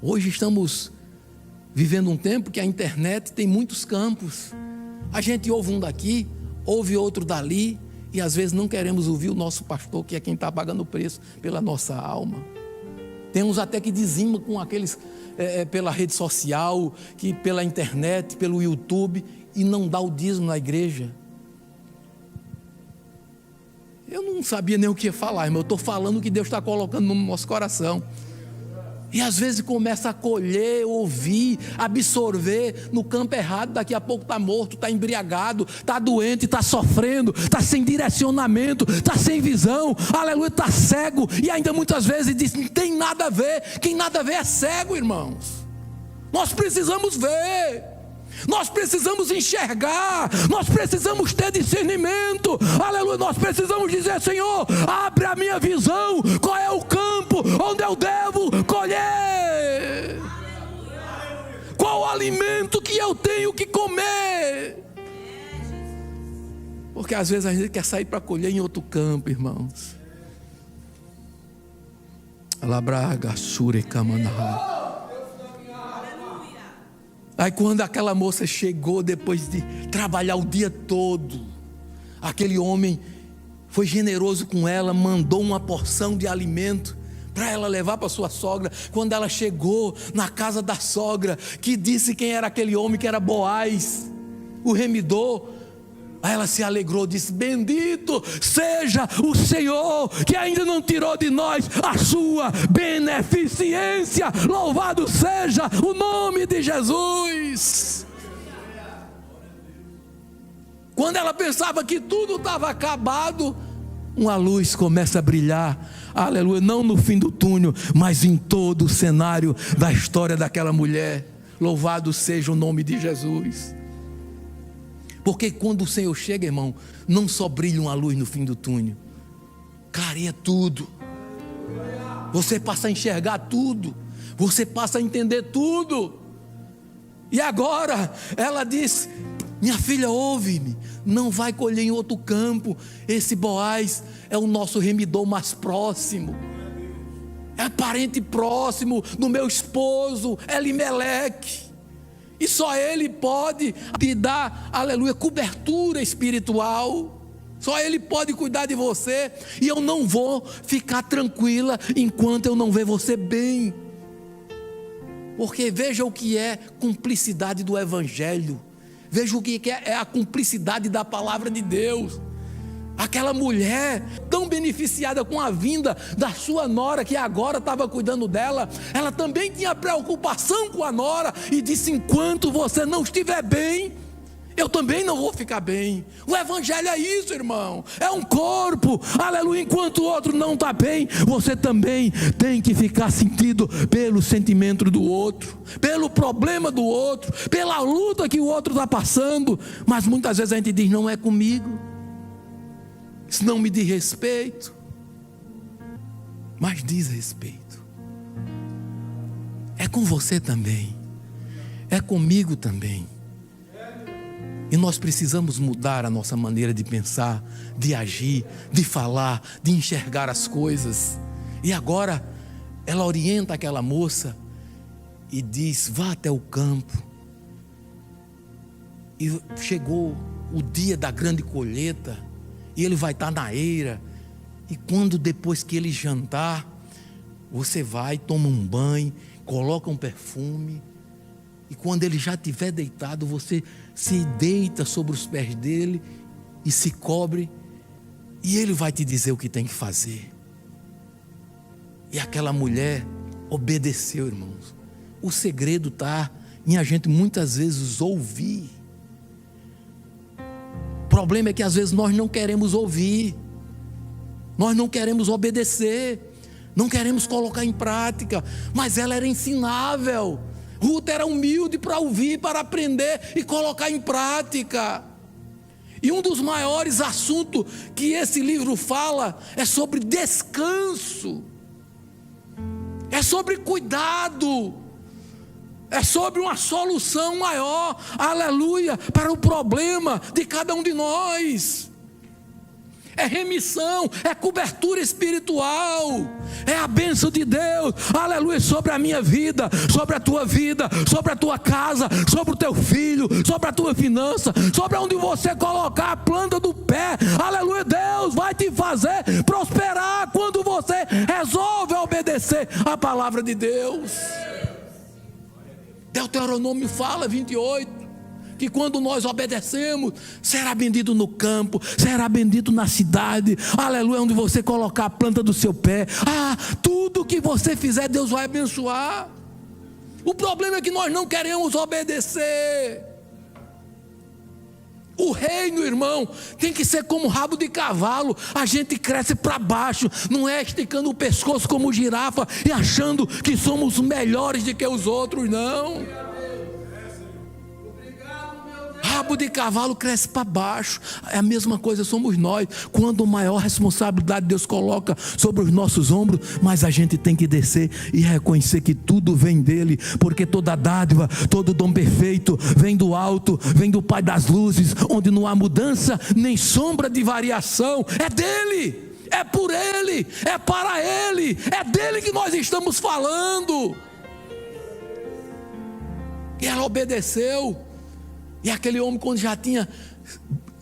Hoje estamos vivendo um tempo que a internet tem muitos campos. A gente ouve um daqui, ouve outro dali, e às vezes não queremos ouvir o nosso pastor, que é quem está pagando o preço pela nossa alma. Tem uns até que dizimam com aqueles pela rede social, que pela internet, pelo YouTube, e não dá o dízimo na igreja. Eu não sabia nem o que falar, irmão. Eu estou falando o que Deus está colocando no nosso coração. E às vezes começa a colher, ouvir, absorver no campo errado. Daqui a pouco está morto, está embriagado, está doente, está sofrendo, está sem direcionamento, está sem visão, aleluia, está cego. E ainda muitas vezes diz: não tem nada a ver. Quem nada a ver é cego, irmãos. Nós precisamos ver. Nós precisamos enxergar, nós precisamos ter discernimento, aleluia, nós precisamos dizer: Senhor, abre a minha visão, qual é o campo onde eu devo colher, qual o alimento que eu tenho que comer, porque às vezes a gente quer sair para colher em outro campo, irmãos. Alabraga, sure, camanahá. Aí quando aquela moça chegou, depois de trabalhar o dia todo, aquele homem foi generoso com ela, mandou uma porção de alimento para ela levar para sua sogra. Quando ela chegou na casa da sogra, que disse quem era aquele homem, que era Boaz, o remidor, aí ela se alegrou, disse: bendito seja o Senhor, que ainda não tirou de nós a sua beneficência, louvado seja o nome de Jesus. Quando ela pensava que tudo estava acabado, uma luz começa a brilhar, aleluia, não no fim do túnel, mas em todo o cenário da história daquela mulher. Louvado seja o nome de Jesus. Porque quando o Senhor chega, irmão, não só brilha uma luz no fim do túnel, clareia tudo. Você passa a enxergar tudo, você passa a entender tudo. E agora ela diz: minha filha, ouve-me, não vai colher em outro campo. Esse Boaz é o nosso remidor mais próximo, é parente próximo do meu esposo Elimeleque. E só Ele pode te dar, aleluia, cobertura espiritual. Só Ele pode cuidar de você. E eu não vou ficar tranquila enquanto eu não ver você bem. Porque veja o que é cumplicidade do Evangelho. Veja o que é a cumplicidade da palavra de Deus. Aquela mulher tão beneficiada com a vinda da sua nora, que agora estava cuidando dela, ela também tinha preocupação com a nora e disse: enquanto você não estiver bem, eu também não vou ficar bem. O Evangelho é isso, irmão, é um corpo, aleluia. Enquanto o outro não está bem, você também tem que ficar sentido pelo sentimento do outro, pelo problema do outro, pela luta que o outro está passando. Mas muitas vezes a gente diz: não é comigo, isso não me diz respeito. Mas diz respeito. É com você também, é comigo também. E nós precisamos mudar a nossa maneira de pensar, de agir, de falar, de enxergar as coisas. E agora ela orienta aquela moça e diz: vá até o campo. E chegou o dia da grande colheita, e ele vai estar na eira. E quando depois que ele jantar, você vai, toma um banho, coloca um perfume. E quando ele já estiver deitado, você se deita sobre os pés dele e se cobre. E ele vai te dizer o que tem que fazer. E aquela mulher obedeceu, irmãos. O segredo está em a gente muitas vezes ouvir. O problema é que às vezes nós não queremos ouvir, nós não queremos obedecer. não queremos colocar em prática, mas ela era ensinável. Ruth era humilde para ouvir, para aprender e colocar em prática. E um dos maiores assuntos que esse livro fala é sobre descanso, é sobre cuidado, é sobre uma solução maior, aleluia, para o problema de cada um de nós. É remissão, é cobertura espiritual, é a bênção de Deus, aleluia, sobre a minha vida, sobre a tua vida, sobre a tua casa, sobre o teu filho, sobre a tua finança, sobre onde você colocar a planta do pé, aleluia. Deus vai te fazer prosperar quando você resolve obedecer a palavra de Deus. Deuteronômio fala, 28, que quando nós obedecemos, será bendito no campo, será bendito na cidade, aleluia, onde você colocar a planta do seu pé. Tudo que você fizer, Deus vai abençoar. O problema é que nós não queremos obedecer. O reino, irmão, tem que ser como rabo de cavalo. A gente cresce para baixo, não é esticando o pescoço como girafa e achando que somos melhores do que os outros, não. Rabo de cavalo cresce para baixo. É a mesma coisa somos nós. Quando a maior responsabilidade Deus coloca sobre os nossos ombros, mas a gente tem que descer e reconhecer que tudo vem dele, porque toda dádiva, todo dom perfeito vem do alto, vem do Pai das luzes, onde não há mudança nem sombra de variação. É dele, é por ele, é para ele, é dele que nós estamos falando. E ela obedeceu. E aquele homem, quando já tinha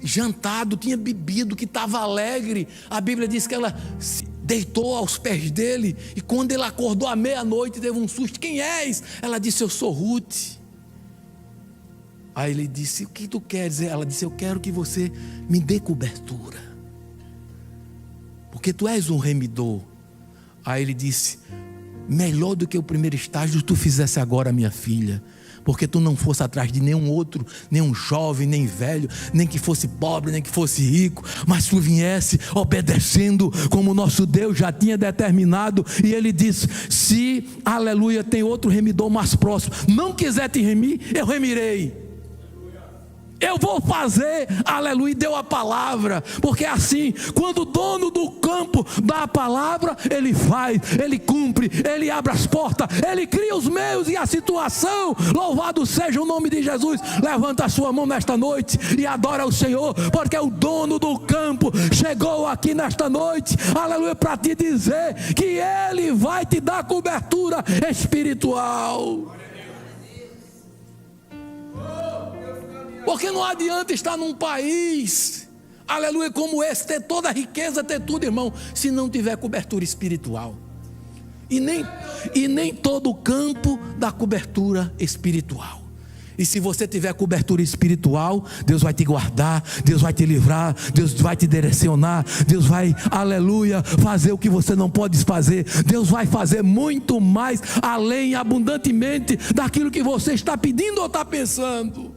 jantado, tinha bebido, que estava alegre, a Bíblia diz que ela se deitou aos pés dele, e quando ele acordou à meia-noite, teve um susto. Quem és? Ela disse, eu sou Ruth. Aí ele disse, o que tu queres? Ela disse, eu quero que você me dê cobertura, porque tu és um remidor. Aí ele disse, melhor do que o primeiro estágio tu fizesse agora, minha filha, porque tu não fosse atrás de nenhum outro, nenhum jovem, nem velho, nem que fosse pobre, nem que fosse rico, mas tu viesse obedecendo como o nosso Deus já tinha determinado. E ele disse, se, aleluia, tem outro remidor mais próximo, não quiser te remir, eu remirei. Eu vou fazer, aleluia, deu a palavra, porque é assim, quando o dono do campo dá a palavra, ele faz, ele cumpre, ele abre as portas, ele cria os meios e a situação. Louvado seja o nome de Jesus. Levanta a sua mão nesta noite e adora o Senhor, porque o dono do campo chegou aqui nesta noite, aleluia, para te dizer que ele vai te dar cobertura espiritual. Porque não adianta estar num país, aleluia, como esse, ter toda a riqueza, ter tudo, irmão, se não tiver cobertura espiritual. E nem todo o campo dá cobertura espiritual. E se você tiver cobertura espiritual, Deus vai te guardar, Deus vai te livrar, Deus vai te direcionar, Deus vai, aleluia, fazer o que você não pode fazer. Deus vai fazer muito mais, além, abundantemente, daquilo que você está pedindo ou está pensando.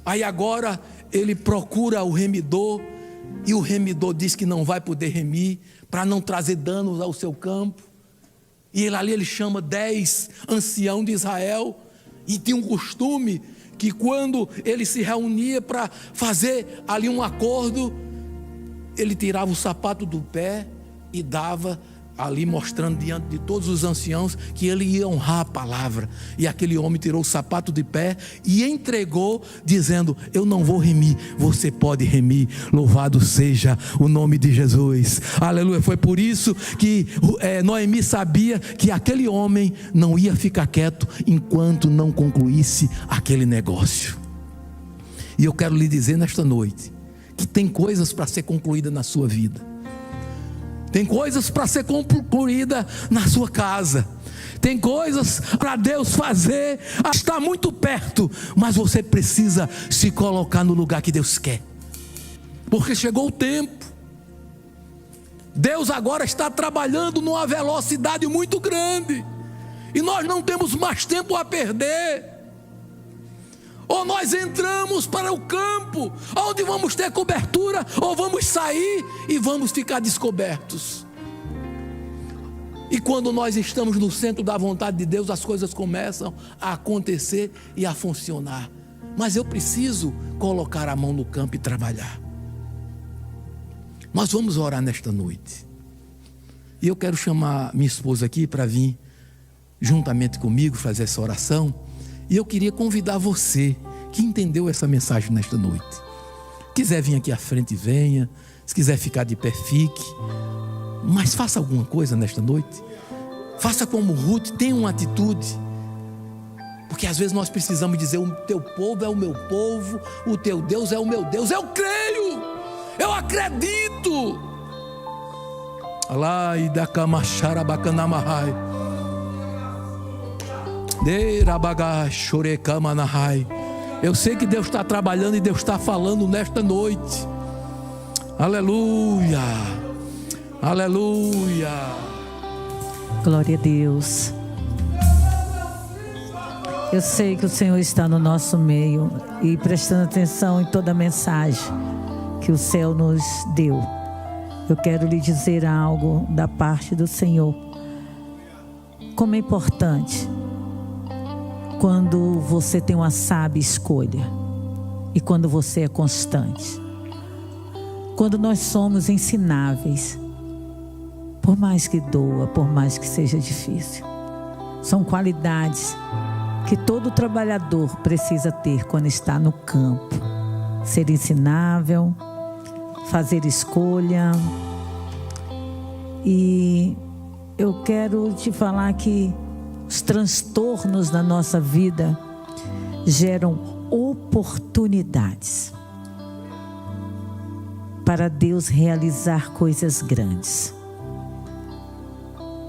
Aí agora ele procura o remidor, e o remidor diz que não vai poder remir, para não trazer danos ao seu campo. E ele chama 10 anciãos de Israel, e tinha um costume que quando ele se reunia para fazer ali um acordo, ele tirava o sapato do pé e dava ali, mostrando diante de todos os anciãos que ele ia honrar a palavra. E aquele homem tirou o sapato de pé e entregou, dizendo, eu não vou remir, você pode remir. Louvado seja o nome de Jesus, aleluia. Foi por isso que Noemi sabia que aquele homem não ia ficar quieto enquanto não concluísse aquele negócio. E eu quero lhe dizer nesta noite que tem coisas para ser concluída na sua vida. Tem coisas para ser concluída na sua casa. Tem coisas para Deus fazer. Está muito perto, mas você precisa se colocar no lugar que Deus quer. Porque chegou o tempo. Deus agora está trabalhando numa velocidade muito grande. E nós não temos mais tempo a perder. Ou nós entramos para o campo, onde vamos ter cobertura, ou vamos sair e vamos ficar descobertos. E quando nós estamos no centro da vontade de Deus, as coisas começam a acontecer e a funcionar. Mas eu preciso colocar a mão no campo e trabalhar. Nós vamos orar nesta noite. E eu quero chamar minha esposa aqui para vir juntamente comigo fazer essa oração. E eu queria convidar você que entendeu essa mensagem nesta noite. Quiser vir aqui à frente, venha. Se quiser ficar de pé, fique. Mas faça alguma coisa nesta noite. Faça como Ruth, tenha uma atitude. Porque às vezes nós precisamos dizer: o teu povo é o meu povo, o teu Deus é o meu Deus. Eu creio, eu acredito. Alai da kamacharabacanamahai. Eu sei que Deus está trabalhando e Deus está falando nesta noite. Aleluia, aleluia. Glória a Deus. Eu sei que o Senhor está no nosso meio e prestando atenção em toda a mensagem que o céu nos deu. Eu quero lhe dizer algo da parte do Senhor. Como é importante quando você tem uma sábia escolha e quando você é constante. Quando nós somos ensináveis, por mais que doa, por mais que seja difícil. São qualidades que todo trabalhador precisa ter quando está no campo. Ser ensinável, fazer escolha. E eu quero te falar que os transtornos na nossa vida geram oportunidades para Deus realizar coisas grandes.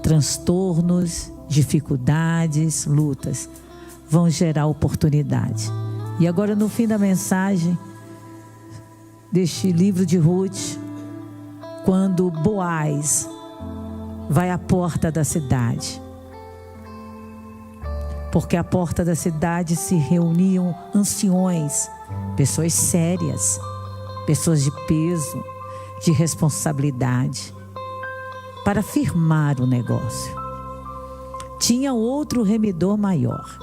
Transtornos, dificuldades, lutas vão gerar oportunidade. E agora, no fim da mensagem deste livro de Ruth, quando Boaz vai à porta da cidade, porque à porta da cidade se reuniam anciões, pessoas sérias, pessoas de peso, de responsabilidade, para firmar o negócio. Tinha outro remidor maior.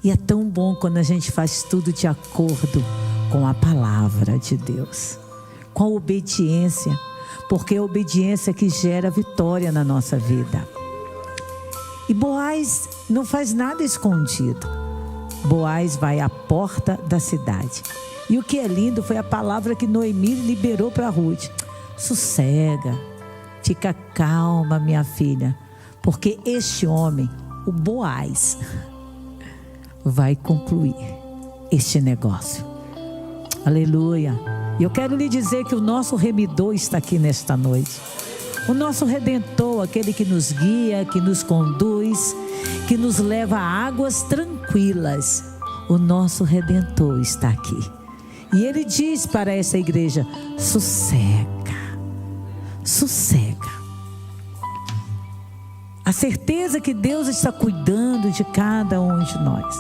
E é tão bom quando a gente faz tudo de acordo com a palavra de Deus, com a obediência, porque é a obediência que gera vitória na nossa vida. E Boaz não faz nada escondido. Boaz vai à porta da cidade. E o que é lindo foi a palavra que Noemi liberou para Ruth. Sossega, fica calma, minha filha, porque este homem, o Boaz, vai concluir este negócio. Aleluia. E eu quero lhe dizer que o nosso remidor está aqui nesta noite. O nosso Redentor, aquele que nos guia, que nos conduz, que nos leva a águas tranquilas. O nosso Redentor está aqui. E ele diz para essa igreja: sossega, sossega. A certeza que Deus está cuidando de cada um de nós.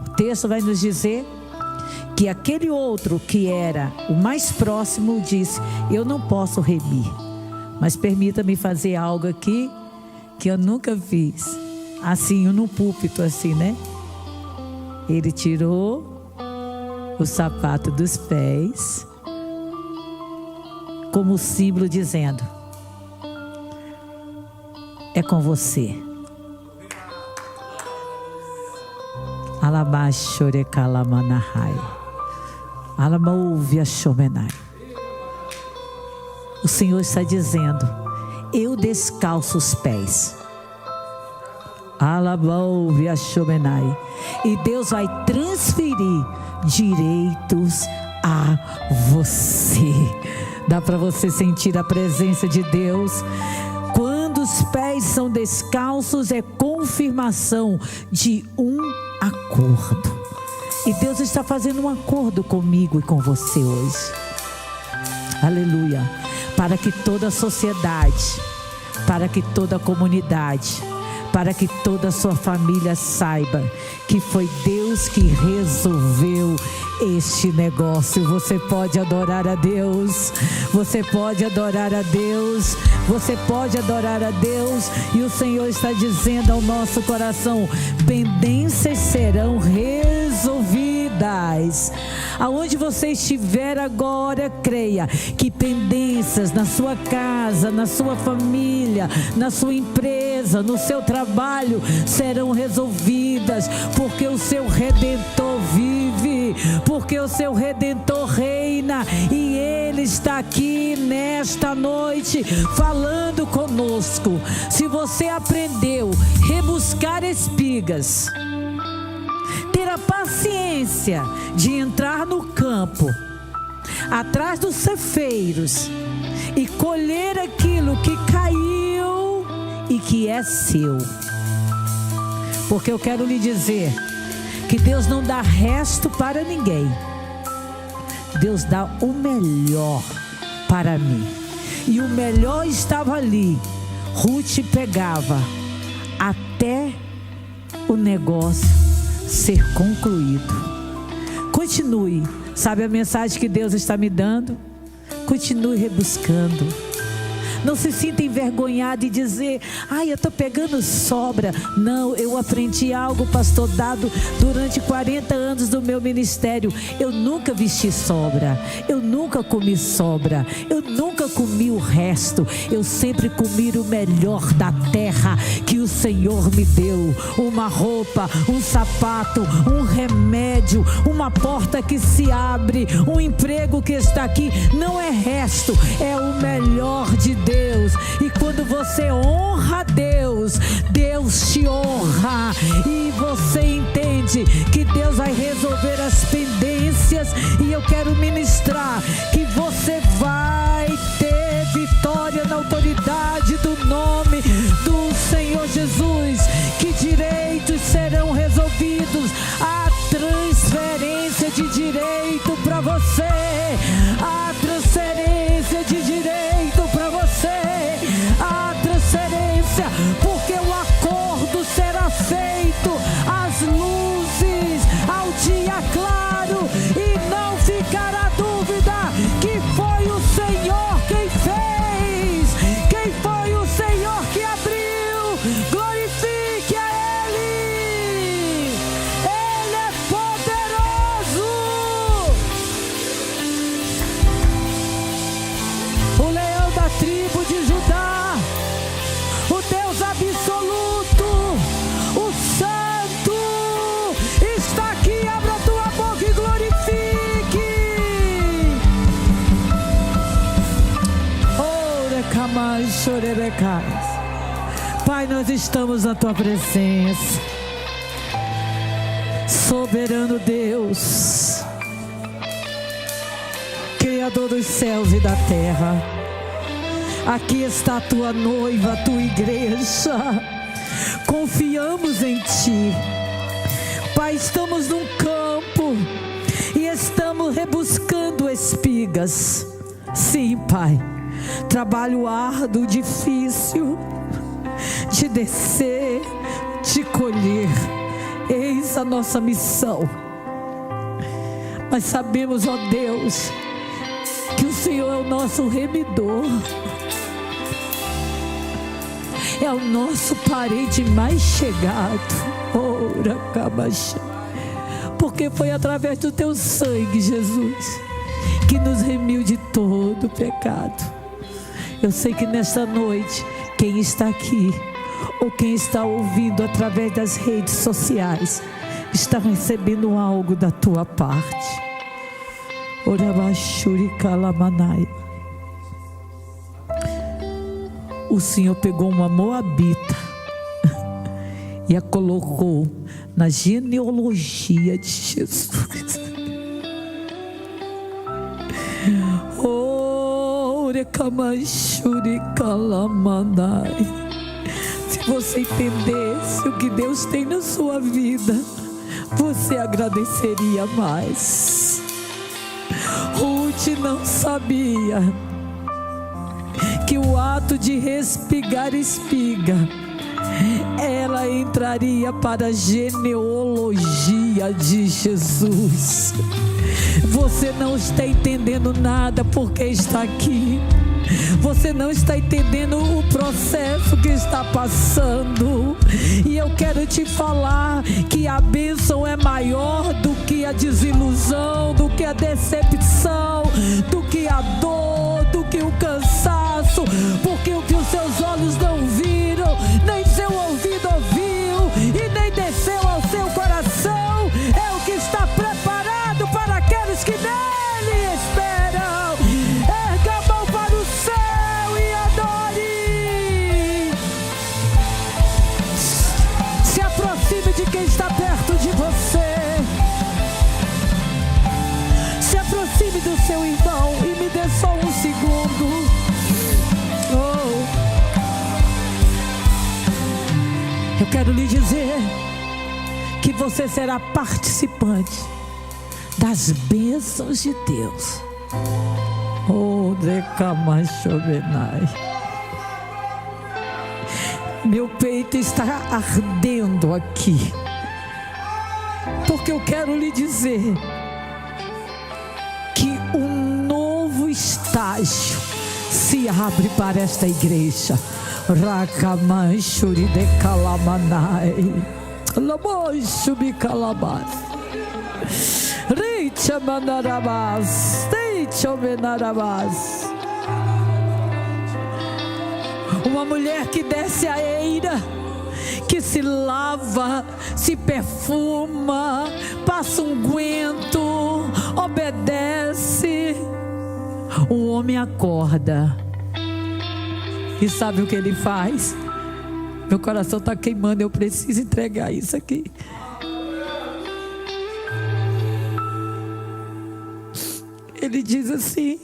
O texto vai nos dizer que aquele outro que era o mais próximo disse: eu não posso remir, mas permita-me fazer algo aqui que eu nunca fiz. Assim, no púlpito, assim, né? Ele tirou o sapato dos pés, como símbolo dizendo: é com você. Alabashorekalamanahai. Alamauvia shomenai. O Senhor está dizendo: eu descalço os pés. Alabauvia shomenai. E Deus vai transferir direitos a você. Dá para você sentir a presença de Deus. Quando os pés são descalços, é confirmação de um acordo. E Deus está fazendo um acordo comigo e com você hoje. Aleluia. Para que toda a sociedade, para que toda a comunidade, para que toda a sua família saiba que foi Deus que resolveu este negócio. Você pode adorar a Deus. Você pode adorar a Deus. Você pode adorar a Deus e o Senhor está dizendo ao nosso coração: pendências serão resolvidas. Aonde você estiver agora, creia que pendências na sua casa, na sua família, na sua empresa, no seu trabalho serão resolvidas, porque o seu Redentor vive, porque o seu Redentor reina, e Ele está aqui nesta noite falando conosco. Se você aprendeu a rebuscar espigas, ter a paciência de entrar no campo, atrás dos cefeiros, e colher aquilo que caiu e que é seu. Porque eu quero lhe dizer que Deus não dá resto para ninguém. Deus dá o melhor para mim. E o melhor estava ali. Ruth pegava até o negócio ser concluído. Continue. Sabe a mensagem que Deus está me dando? Continue rebuscando. Não se sinta envergonhado e dizer: ai, eu estou pegando sobra. Não, eu aprendi algo, pastor Dado, durante 40 anos do meu ministério. Eu nunca vesti sobra, eu nunca comi sobra, eu nunca comi o resto. Eu sempre comi o melhor da terra que o Senhor me deu. Uma roupa, um sapato, um remédio, uma porta que se abre, um emprego que está aqui. Não é resto, é o melhor de Deus. E quando você honra Deus, Deus te honra, e você entende que Deus vai resolver as pendências. E eu quero ministrar que você vai ter vitória na autoridade do nome do Senhor Jesus, que direitos serão resolvidos, a transferência de direito para você, a transferência de direito para você, a transferência, porque o acordo será feito às luzes, ao dia claro, e não ficará dúvida que foi o Senhor quem fez, quem foi o Senhor que abriu. Glorifique a Ele, Ele é poderoso. O leão da tribo de Judá, o Deus absoluto, o Santo, está aqui. Abra a tua boca e glorifique. Ora, camai, chorerecais. Pai, nós estamos na tua presença, soberano Deus, Criador dos céus e da terra. Aqui está a tua noiva, a tua igreja. Confiamos em ti, Pai. Estamos num campo e estamos rebuscando espigas. Sim, Pai, trabalho árduo, difícil de descer, de colher. Eis a nossa missão. Mas sabemos, ó Deus, que o Senhor é o nosso remidor, é o nosso parente mais chegado. Ora, cabaxa. Porque foi através do teu sangue, Jesus, que nos remiu de todo pecado. Eu sei que nesta noite, quem está aqui, ou quem está ouvindo através das redes sociais, está recebendo algo da tua parte. Orabashuri kalamanai. O Senhor pegou uma moabita e a colocou na genealogia de Jesus. Oh, rekamashuri kalamanai. Se você entendesse o que Deus tem na sua vida, você agradeceria mais. Ruth não sabia que o ato de respigar espiga, ela entraria para a genealogia de Jesus. Você não está entendendo nada porque está aqui. Você não está entendendo o processo que está passando. E eu quero te falar que a bênção é maior do que a desilusão, do que a decepção, do que a dor, do que o cansaço. Porque o que os seus olhos não viram, nem seu ouvido ouviu, e nem desceu ao seu coração, é o que está preparado para aqueles que nele esperam. Erga a mão para o céu e adore. Se aproxime de quem está perto de você. Se aproxime do seu irmão e me dê só um segundo. Eu quero lhe dizer que você será participante das bênçãos de Deus. Oh, decamachovenai. Meu peito está ardendo aqui, porque eu quero lhe dizer que um novo estágio se abre para esta igreja. Rakamanchuri de Kalamanai, Lamoishubi Kalabas, Richa Manarabas, Richa Menarabas. Uma mulher que desce a eira, que se lava, se perfuma, passa unguento, obedece. O homem acorda. E sabe o que ele faz? Meu coração está queimando, eu preciso entregar isso aqui. Ele diz assim: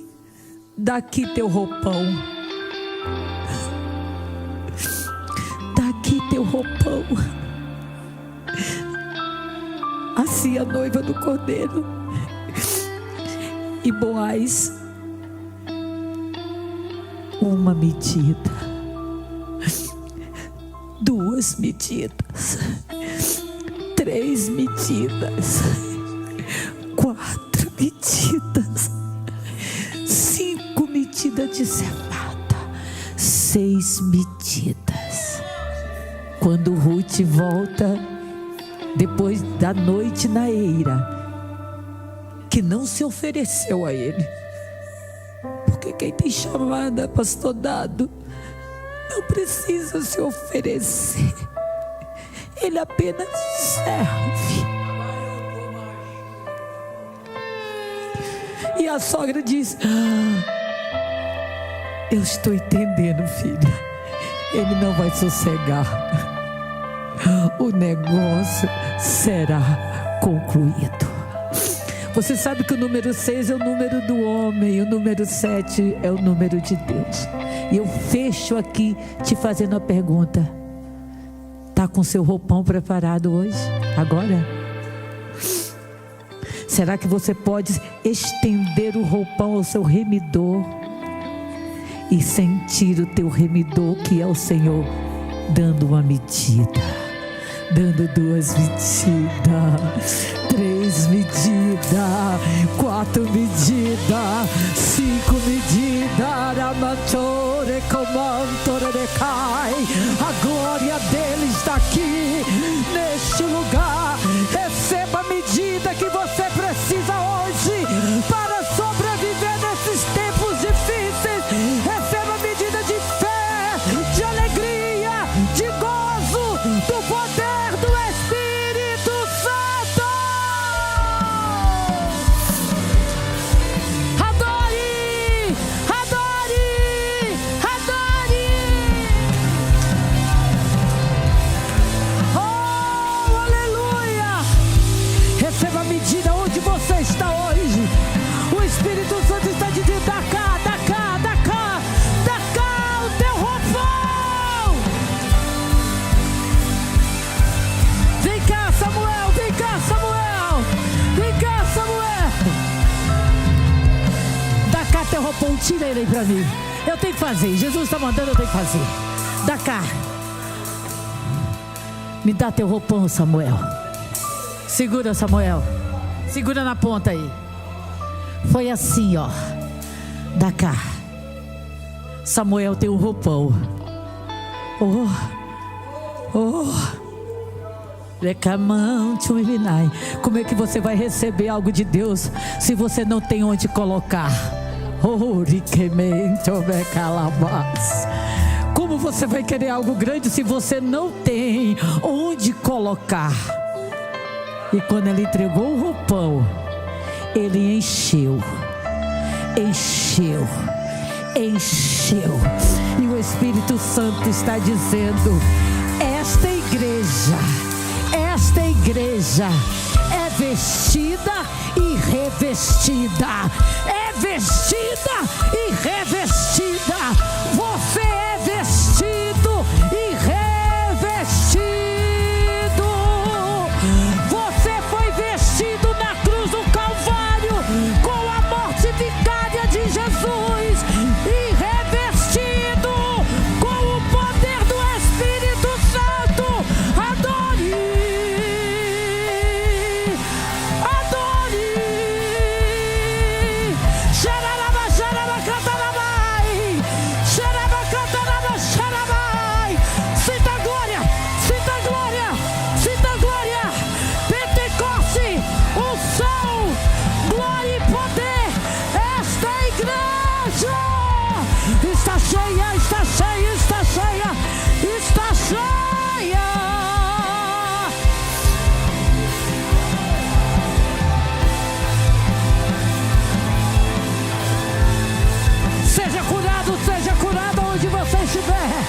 dá aqui teu roupão. Dá aqui teu roupão. Assim a noiva do cordeiro. E Boaz, uma medida, 2 medidas, 3 medidas, 4 medidas, 5 medidas de cevada, 6 medidas. Quando Ruth volta, depois da noite na eira, que não se ofereceu a ele, porque quem tem chamada, pastor Dado, não precisa se oferecer, ele apenas serve. E a sogra diz: eu estou entendendo, filha, ele não vai sossegar, o negócio será concluído. Você sabe que o número 6 é o número do homem, e o número 7 é o número de Deus. E eu fecho aqui te fazendo a pergunta: está com seu roupão preparado hoje? Agora? Será que você pode estender o roupão ao seu remidor e sentir o teu remidor, que é o Senhor, dando uma medida, dando 2 medidas, 3 medidas, 4 medidas, 5 medidas. Aramantore comantore decai. A glória dele está aqui neste lugar. Receba a medida que você precisa hoje para sobreviver nesses tempos difíceis. Receba a medida de fé, de alegria, de gozo, do poder do Espírito Santo. Adore, adore, adore. Oh, aleluia. Receba a medida onde você está hoje. O Espírito Santo está dizendo: dá cá, dá cá, dá cá, dá cá o teu roupão. Vem cá, Samuel, vem cá, Samuel, vem cá, Samuel. Dá cá teu roupão, tira ele aí pra mim. Eu tenho que fazer, Jesus está mandando, eu tenho que fazer. Dá cá. Me dá teu roupão, Samuel. Segura, Samuel. Segura na ponta aí. Foi assim, ó. Dá cá. Samuel tem um roupão. Como é que você vai receber algo de Deus se você não tem onde colocar? Como você vai querer algo grande se você não tem onde colocar? E quando ele entregou o roupão, ele encheu. E o Espírito Santo está dizendo: esta igreja é vestida e revestida. É vestida e revestida. Você é vestido e revestido. Você foi vestido na cruz do Calvário com a morte vicária de Jesus e revestido com o poder do Espírito Santo. Adore. Xararaba, xaraba, catarabai. Xaraba, cataraba, xarabai. Sinta glória, sinta glória, sinta glória. Pentecoste, unção, glória e poder. Esta igreja está cheia, está cheia, está cheia, está cheia. Seja curado onde você estiver.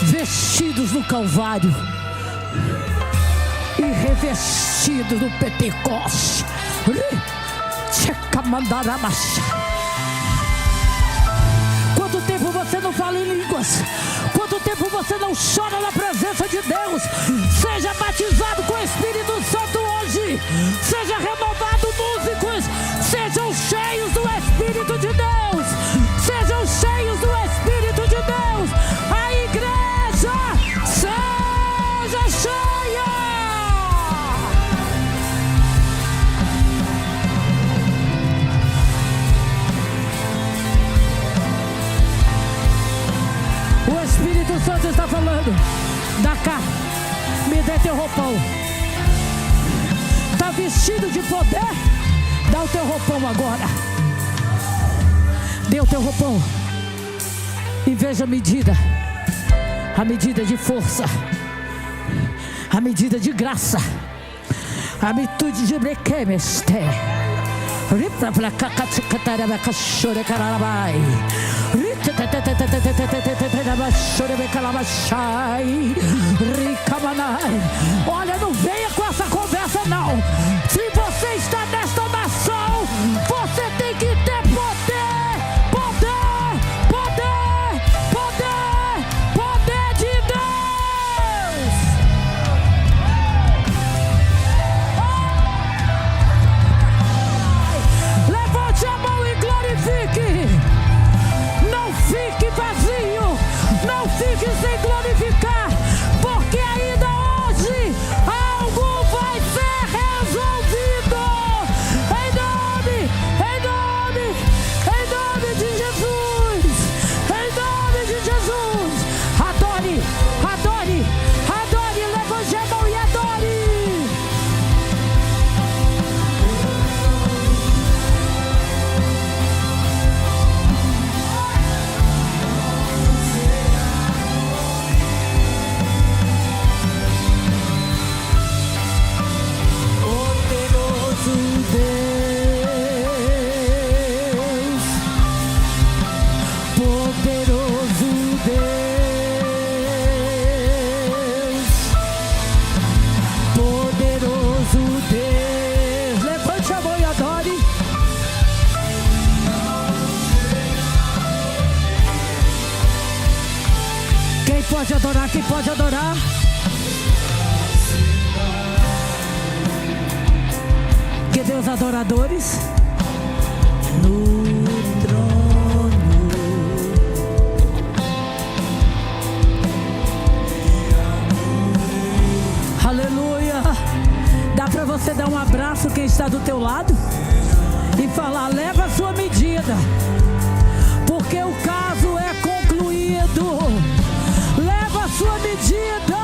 Vestidos no Calvário e revestidos no Pentecoste. Quanto tempo você não fala em línguas? Quanto tempo você não chora na presença de Deus? Seja batizado com o Espírito Santo hoje. Seja renovado, músicos. Sejam cheios do Espírito de Deus. Sejam cheios do Espírito de Deus. A igreja seja cheia. O Espírito Santo está falando: dá cá, me dê teu roupão. Está vestido de poder? Dá o teu roupão agora. Dê o teu roupão e veja a medida de força, a medida de graça, a medida de brequemeste. Olha, não venha com essa conversa não. Se você está nesta nação, você tem que ter poder, poder, poder, poder, poder de Deus. Levante a mão e glorifique. Não fique vazio, não fique sem glorificar, porque ainda hoje algo vai ser resolvido. Em nome de Jesus, em nome de Jesus. Adore, adore, adore, levante a mão e adore. Poderoso Deus, poderoso Deus. Levante a mão e adore. Quem pode adorar? Quem pode adorar? Que Deus adoradores no trono. Aleluia. você dar um abraço quem está do teu lado e falar: leva a sua medida, porque o caso é concluído. Leva a sua medida.